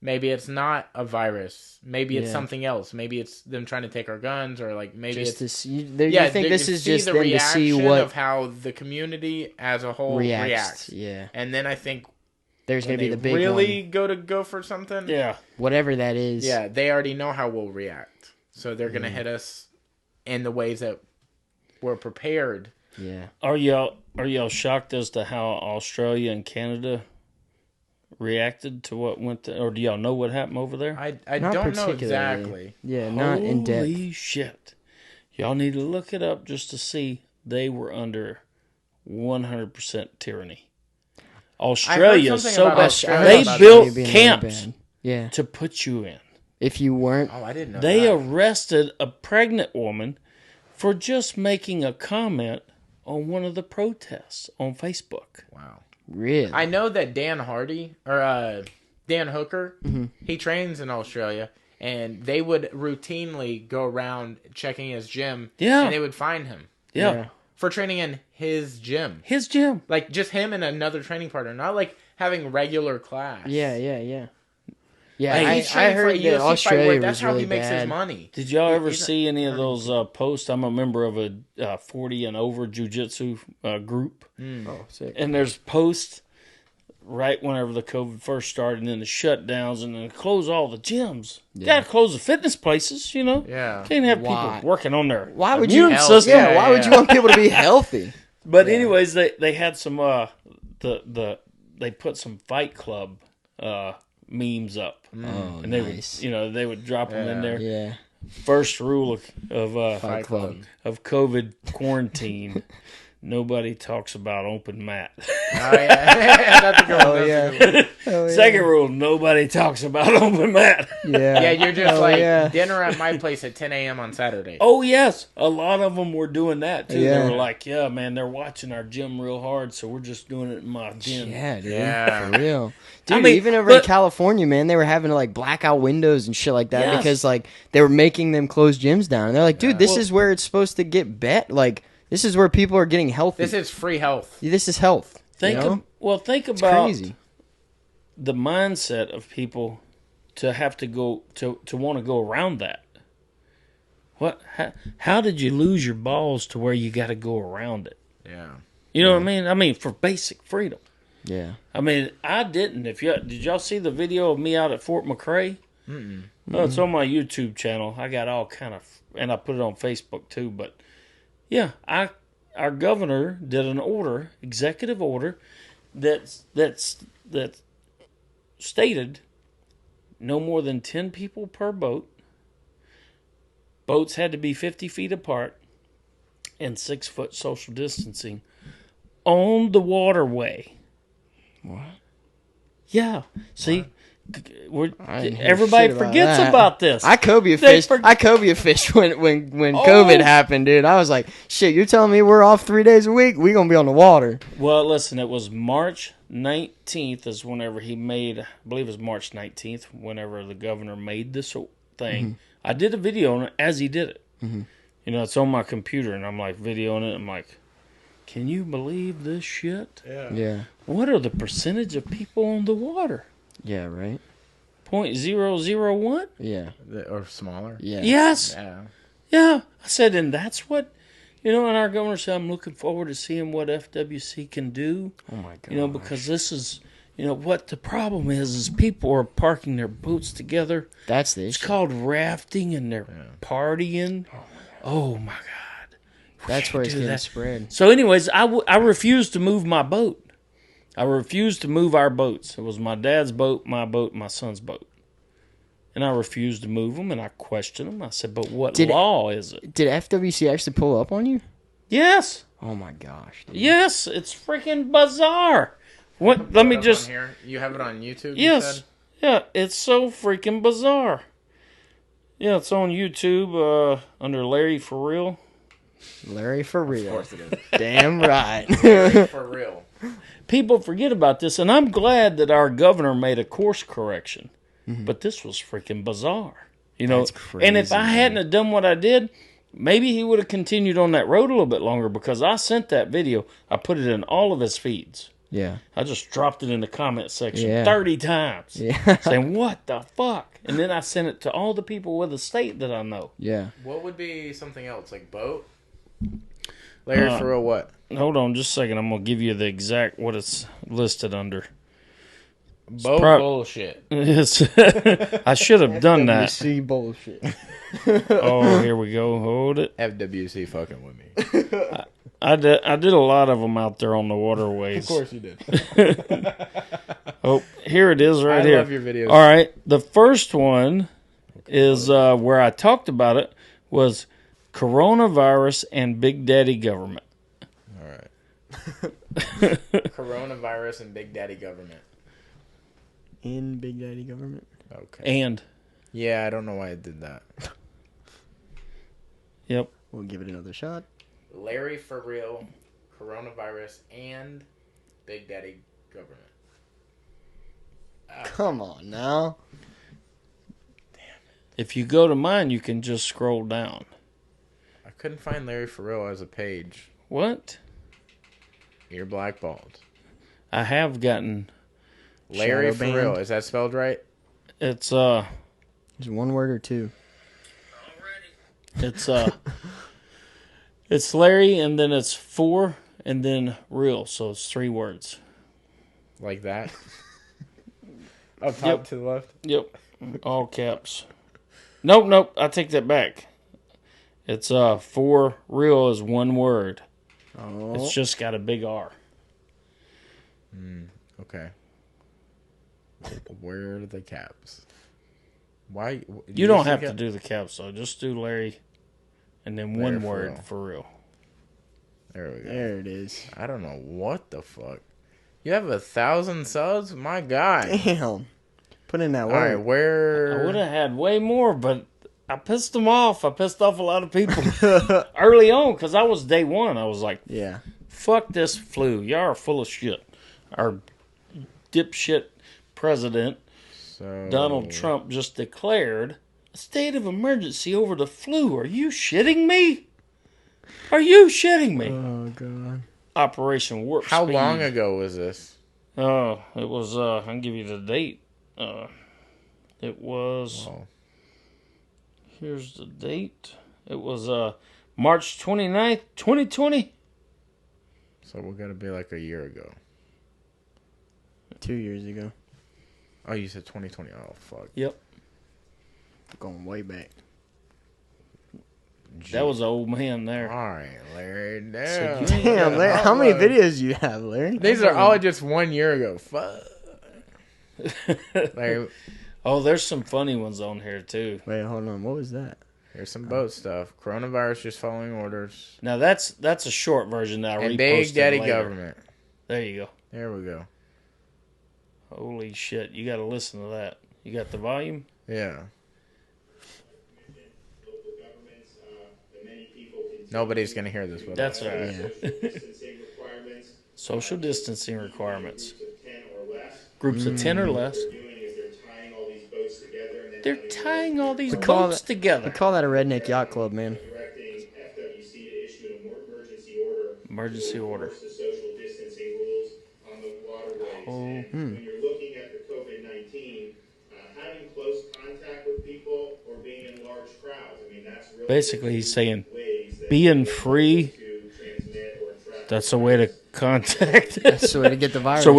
Maybe it's not a virus. Maybe it's something else. Maybe it's them trying to take our guns, or like maybe Just it's to see, you think this is just the them to reaction see what of how the community as a whole reacts. Yeah. And then I think There's going to be the big really one. go for something. Yeah. Whatever that is. Yeah, they already know how we'll react. So they're going to hit us in the ways that we're prepared. Yeah. Are y'all shocked as to how Australia and Canada reacted to what went there? Or do y'all know what happened over there? I Not don't know particularly. exactly. Yeah, not in depth. Holy shit. Y'all need to look it up just to see they were under 100% tyranny. Australia is so bad. They built camps to put you in. If you weren't. Oh, I didn't know They that. arrested a pregnant woman for just making a comment on one of the protests on Facebook. Wow. Really? I know that Dan Hooker, he trains in Australia, and they would routinely go around checking his gym, and they would find him. Yeah. For training in his gym. His gym. Like, just him and another training partner, not like having regular class. Yeah. Yeah, Like, I heard that Australia that's was how really he makes bad. his money. Did y'all ever see any of those posts? I'm a member of a 40 and over jiu-jitsu group. Oh, sick. And there's posts right whenever the COVID first started, and then the shutdowns, and then close all the gyms. Got to close the fitness places, you know? Yeah. Can't have Why? people working on their Why would immune you? system. Yeah, why would you want people to be healthy? But anyways, they had some they put some Fight Club memes up. Oh, And they nice. would, they would drop them in there. Yeah. First rule of Fight Club. of COVID quarantine: nobody talks about open mat. Oh, yeah. That's a good one. Oh, That's a good one. Oh, Second rule: nobody talks about open mat. Yeah. Yeah, you're just Oh, dinner at my place at 10 a.m. on Saturday. Oh yes, a lot of them were doing that too. Yeah. They were like, "Yeah, man, they're watching our gym real hard, so we're just doing it in my gym." Yeah, dude. Yeah. For real. Dude, I mean, even over in California, man, they were having like blackout windows and shit like that Yes. because like they were making them close gyms down. And they're like, dude, this is where it's supposed to get bet. Like, this is where people are getting healthy. This is free health. This is health. Think you know? think It's about crazy. the mindset of people to have to go to want to go around that. What? How did you lose your balls to where you got to go around it? Yeah. You know what I mean? I mean, for basic freedom. Yeah. I mean, I didn't. Did y'all see the video of me out at Fort McRae? No, it's on my YouTube channel. I got all kind of, and I put it on Facebook too. But yeah, our governor did an order, executive order, that stated no more than 10 people per boat. Boats had to be 50 feet apart and 6-foot social distancing on the waterway. What? Yeah. See, Everybody forgets about this. I cobia fished when COVID happened, dude. I was like, shit, you're telling me we're off 3 days a week? We gonna be on the water. Well, listen, it was March 19th is whenever he made, I believe it was March 19th, whenever the governor made this thing. Mm-hmm. I did a video on it as he did it. Mm-hmm. You know, it's on my computer, and I'm like videoing it. I'm like, can you believe this shit? Yeah. What are the percentage of people on the water? Yeah, right. 0.001? Yeah. Or smaller? Yeah. Yes. Yeah. Yeah. I said, and that's what, and our governor said, I'm looking forward to seeing what FWC can do. Oh, my God. Because this is, what the problem is people are parking their boats together. That's the issue. It's called rafting, and they're partying. Oh, my God. That's where it's getting spread. So, anyways, I refused to move my boat. I refused to move our boats. It was my dad's boat, my son's boat. And I refused to move them, and I questioned them. I said, but what law is it? Did FWC actually pull up on you? Yes. Oh, my gosh. Dude. Yes, it's freaking bizarre. What? Let me just... Here. You have it on YouTube, yes. you said? Yeah, it's so freaking bizarre. Yeah, it's on YouTube under Larry For Real. Larry For Real. Of course it is. Damn right. Larry For Real. People forget about this, and I'm glad that our governor made a course correction. Mm-hmm. But this was freaking bizarre. That's crazy, and if I hadn't have done what I did, maybe he would have continued on that road a little bit longer, because I sent that video. I put it in all of his feeds. Yeah. I just dropped it in the comment section 30 times. Yeah. Saying, what the fuck? And then I sent it to all the people with the state that I know. Yeah. What would be something else? Like boat? Larry For Real what? Hold on just a second. I'm going to give you the exact what it's listed under. Boat bullshit. I should have done that. FWC bullshit. Oh, here we go. Hold it. FWC fucking with me. I did a lot of them out there on the waterways. Of course you did. Oh, here it is right I here. love your videos. All right. The first one is where I talked about it was coronavirus and Big Daddy government. All right. Coronavirus and Big Daddy government. In Big Daddy government? Okay. And. Yeah, I don't know why I did that. Yep. We'll give it another shot. Larry For Real, coronavirus, and Big Daddy government. Come on now. Damn it. If you go to mine, you can just scroll down. I couldn't find Larry For Real as a page. What? You're blackballed. I have gotten... Larry For Real. Is that spelled right? It's, Is one word or two? It's, it's Larry, and then it's for, and then real. So it's 3 words. Like that? Up top to the left? Yep. All caps. Nope. I take that back. It's, for real is 1 word. Oh. It's just got a big R. Okay. Where are the caps? Why? You don't have to do the caps, though. Just do Larry, and then Larry one For word Real. For real. There we go. There it is. I don't know what the fuck. You have 1,000 subs? My God. Damn. Put in that All word. right, where... I would have had way more, but I pissed them off. I pissed off a lot of people early on, because I was day one. I was like, yeah. Fuck this flu. Y'all are full of shit. Our dipshit president, Donald Trump, just declared a state of emergency over the flu. Are you shitting me? Are you shitting me? Oh, God. Operation Warp Speed. How long ago was this? Oh, it was, I can give you the date. It was, here's the date. It was March 29th, 2020. So we're going to be like a year ago. 2 years ago. Oh, you said 2020. Oh, fuck. Yep. Going way back. That was an old man there. All right, Larry. So Damn, Larry, how many videos do you have, Larry? These are all just 1 year ago. Fuck. Larry, Oh, there's some funny ones on here, too. Wait, hold on. What was that? here's some boat stuff. Coronavirus just following orders. Now, that's a short version that I And reposted Big Daddy later. government. There you go. There we go. Holy shit! You got to listen to that. You got the volume? Yeah. Nobody's gonna hear this. That's all right. Yeah. Social distancing requirements. Groups of 10 or less. They're tying all these boats together. We call that a redneck yacht club, man. Emergency order. Oh. When you're looking at the COVID-19, having close contact with people or being in large crowds, I mean, that's really Basically, he's saying ways that being free, to transmit or attract that's the way to contact That's it. the way to get the virus. So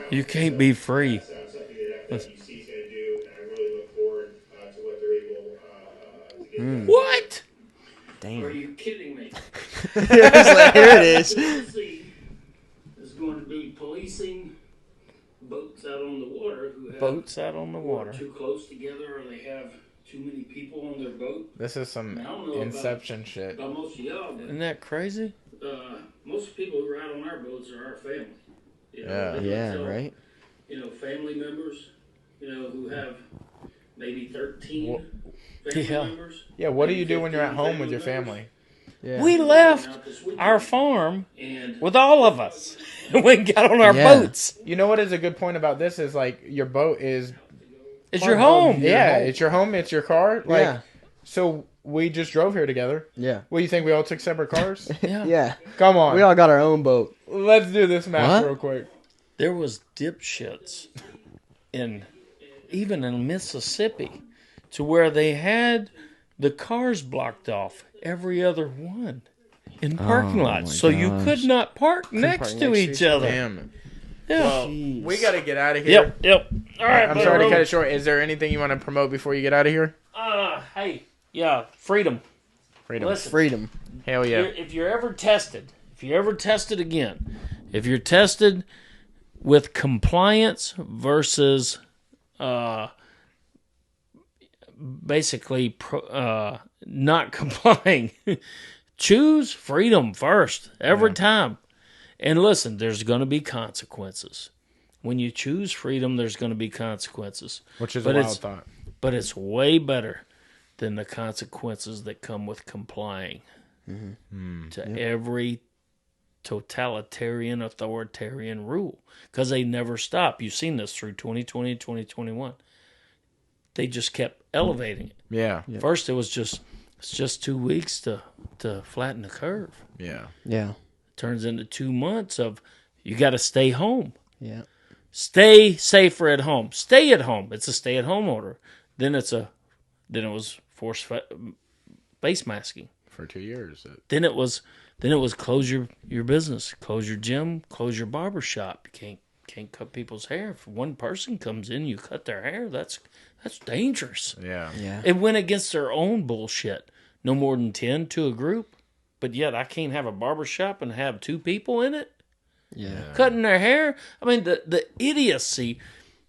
you can't be free. something that FWC is going to do, and I really look forward to what they're able to get done. What? Damn. Are you kidding me? He's like, here it is. Is going to be policing boats out on the water who have Boats out on the water. Too close together, or they have too many people on their boat. This is some I don't know Inception shit. About most of y'all, but Isn't that crazy? most people who ride on our boats are our family. You know, Yeah. they Yeah, tell, right? You know, family members, you know, who have maybe 13 Well, family yeah. members. Yeah, what do you maybe do when you're at 15 home with your members. family? Yeah. We left our farm And with all of us. We got on our Yeah. boats. You know what is a good point about this is like your boat is It's your home. yeah, it's your home, it's your car. Like Yeah. so we just drove here together. Yeah. What do you think we all took separate cars? Yeah. Yeah. Come on. We all got our own boat. Let's do this math What? real quick. There was dipshits even in Mississippi to where they had the cars blocked off, every other one, in parking lots. my So you gosh. could not park next to each other. Damn. Yeah. Well, we got to get out of here. Yep. All right, I'm sorry to bro. cut it short. Is there anything you want to promote before you get out of here? Hey, yeah, freedom. Freedom. Listen, Freedom. Hell yeah. if you're ever tested again, if you're tested with compliance versus basically not complying, choose freedom first every time. And listen, there's going to be consequences. When you choose freedom, there's going to be consequences. Which is But a it's- wild thought. But it's way better than the consequences that come with complying to every totalitarian, authoritarian rule. Because they never stop. You've seen this through 2020, 2021. They just kept elevating it. Yeah. First, it's just 2 weeks to flatten the curve. Yeah. Yeah. Turns into 2 months of you got to stay home. Yeah. Stay safer at home. Stay at home. It's a stay-at-home order. Then it was forced face masking. For 2 years. Then it was close your business, close your gym, close your barber shop. You can't cut people's hair. If one person comes in, you cut their hair. That's dangerous. Yeah. Yeah. It went against their own bullshit. No more than 10 to a group, but yet I can't have a barber shop and have 2 people in it Yeah. cutting their hair. I mean, the idiocy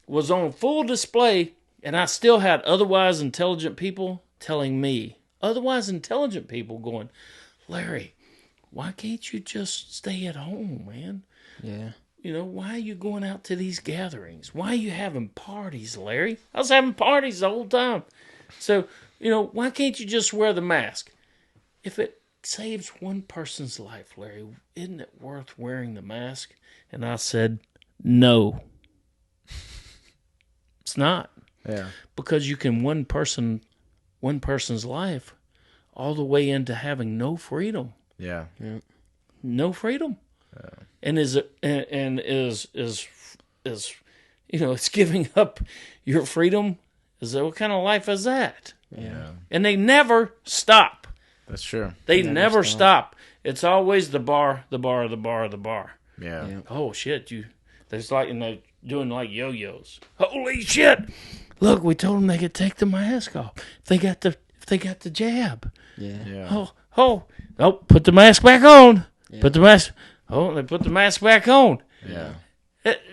was on full display, and I still had otherwise intelligent people telling me, going, Larry, why can't you just stay at home, man? Yeah. You know, why are you going out to these gatherings? Why are you having parties, Larry? I was having parties the whole time. So, you know, why can't you just wear the mask? If it saves one person's life, Larry, isn't it worth wearing the mask? And I said, no. It's not. Yeah. Because you can one person's life all the way into having no freedom. Yeah. No freedom. And is you know, it's giving up your freedom. What kind of life is that? Yeah. And they never stop. That's true. They never stop. It's always the bar, the bar, the bar, the bar. Yeah. Yeah. Oh shit! There's like, you know, doing like yo-yos. Holy shit! Look, we told them they could take the mask off. If they got the jab. Yeah. Yeah. Oh! Put the mask back on. Put the mask. Oh, they put the mask back on. Yeah.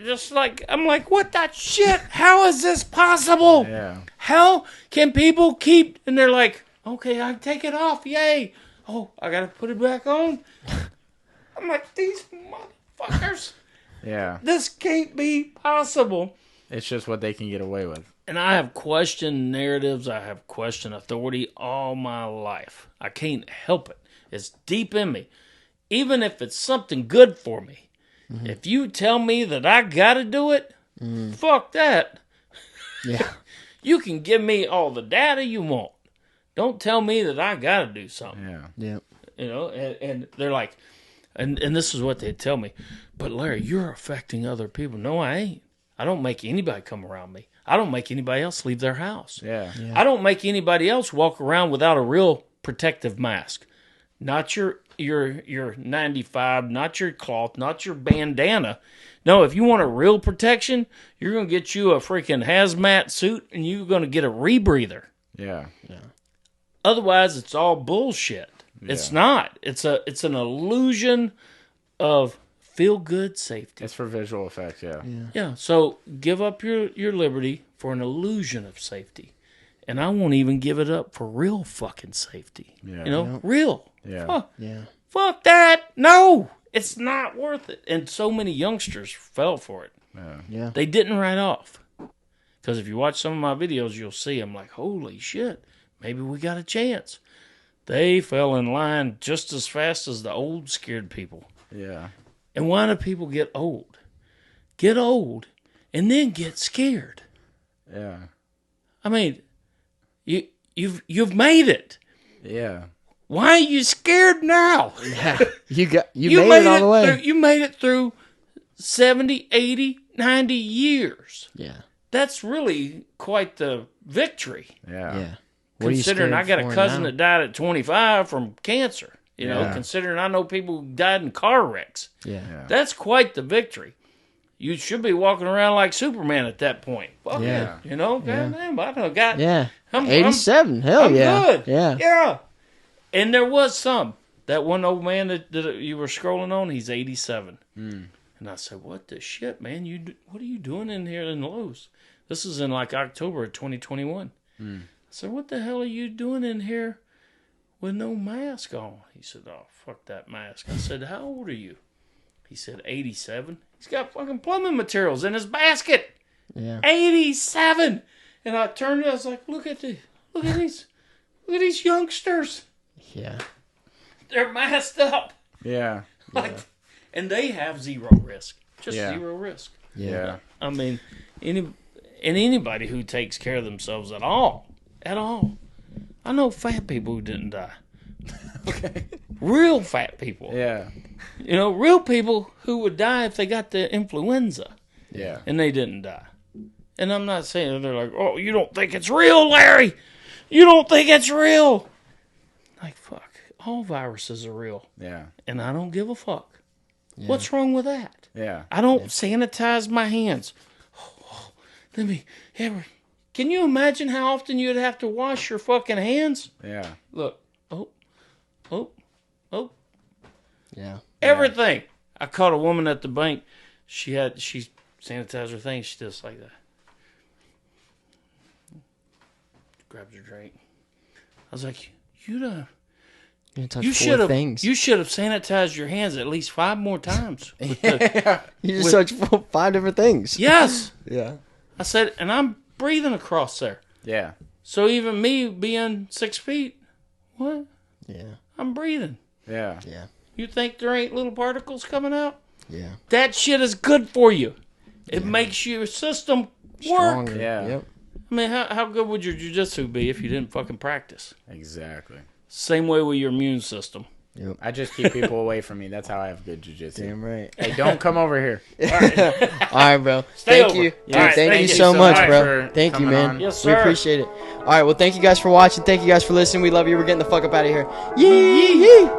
Just like, I'm like, what the shit? How is this possible? Yeah. How can people keep? And they're like, okay, I take it off. Yay! Oh, I gotta put it back on. I'm like, these motherfuckers. Yeah. This can't be possible. It's just what they can get away with. And I have questioned narratives. I have questioned authority all my life. I can't help it. It's deep in me. Even if it's something good for me. If you tell me that I got to do it, fuck that. Yeah. You can give me all the data you want. Don't tell me that I got to do something. Yeah. Yeah. You know, and they're like, and this is what they tell me. But Larry, you're affecting other people. No, I ain't. I don't make anybody come around me. I don't make anybody else leave their house. Yeah. I don't make anybody else walk around without a real protective mask. Not your 95, not your cloth, not your bandana. No, if you want a real protection, you're going to get you a freaking hazmat suit and you're going to get a rebreather. Yeah. Otherwise, it's all bullshit. Yeah. It's not. It's an illusion of feel-good safety. It's for visual effects, yeah. Yeah, so give up your liberty for an illusion of safety. And I won't even give it up for real fucking safety. Yeah. You know, real. Yeah. Fuck, Yeah. fuck that. No, it's not worth it. And so many youngsters fell for it. Yeah. They didn't write off. Because if you watch some of my videos, you'll see I'm like, holy shit, maybe we got a chance. They fell in line just as fast as the old scared people. Yeah. And why do people get old? Get old and then get scared. Yeah. I mean, you've made it. Yeah. Why are you scared now? Yeah. You made it all the way. You made it through 70, 80, 90 years. Yeah. That's really quite the victory. Yeah. Yeah. Considering I got a cousin that died at 25 from cancer. You know, Yeah. considering I know people who died in car wrecks. Yeah. That's quite the victory. You should be walking around like Superman at that point. Fuck Yeah. yeah. You know, goddamn, I done got. Yeah. I'm 87. Hell I'm yeah. good. Yeah. Yeah. And there was some. That one old man that you were scrolling on, he's 87. And I said, what the shit, man? What are you doing in here in Lowe's? This is in like October of 2021. I said, what the hell are you doing in here with no mask on? He said, oh, fuck that mask. I said, how old are you? He said, 87. He's got fucking plumbing materials in his basket. Yeah. 87. And I turned and I was like, look at these youngsters. Yeah. They're masked up. Yeah. Like, and they have zero risk. Just zero risk. Yeah. Yeah. I mean, anybody who takes care of themselves at all. I know fat people who didn't die. Okay. Real fat people. Yeah. You know, real people who would die if they got the influenza Yeah. and they didn't die. And I'm not saying they're like, oh, you don't think it's real, Larry? You don't think it's real? Like, fuck. All viruses are real. Yeah. And I don't give a fuck. Yeah. What's wrong with that? Yeah. I don't sanitize my hands. Can you imagine how often you'd have to wash your fucking hands? Yeah. Look. Oh. Yeah. Everything. I caught a woman at the bank. She sanitized her thing. She does like that. Grabs her drink. I was like, you should have sanitized your hands at least 5 more times. You just touched 5 different things. Yes. Yeah. I said, and I'm breathing across there. Yeah. So even me being 6 feet, what? Yeah. I'm breathing. Yeah. Yeah. You think there ain't little particles coming out? Yeah. That shit is good for you. It makes your system work. Stronger. Yeah. Yep. I mean, how good would your jiu-jitsu be if you didn't fucking practice? Exactly. Same way with your immune system. Yep. I just keep people away from me. That's how I have good jiu-jitsu. Damn right. Hey, don't come over here. All right, bro. Stay Thank over. you. Dude, Yeah, all right, thank thank you you so so much, much bro. for Thank you, coming man. on. Yes, We sir. appreciate it. All right, well, thank you guys for watching. Thank you guys for listening. We love you. We're getting the fuck up out of here. Yee!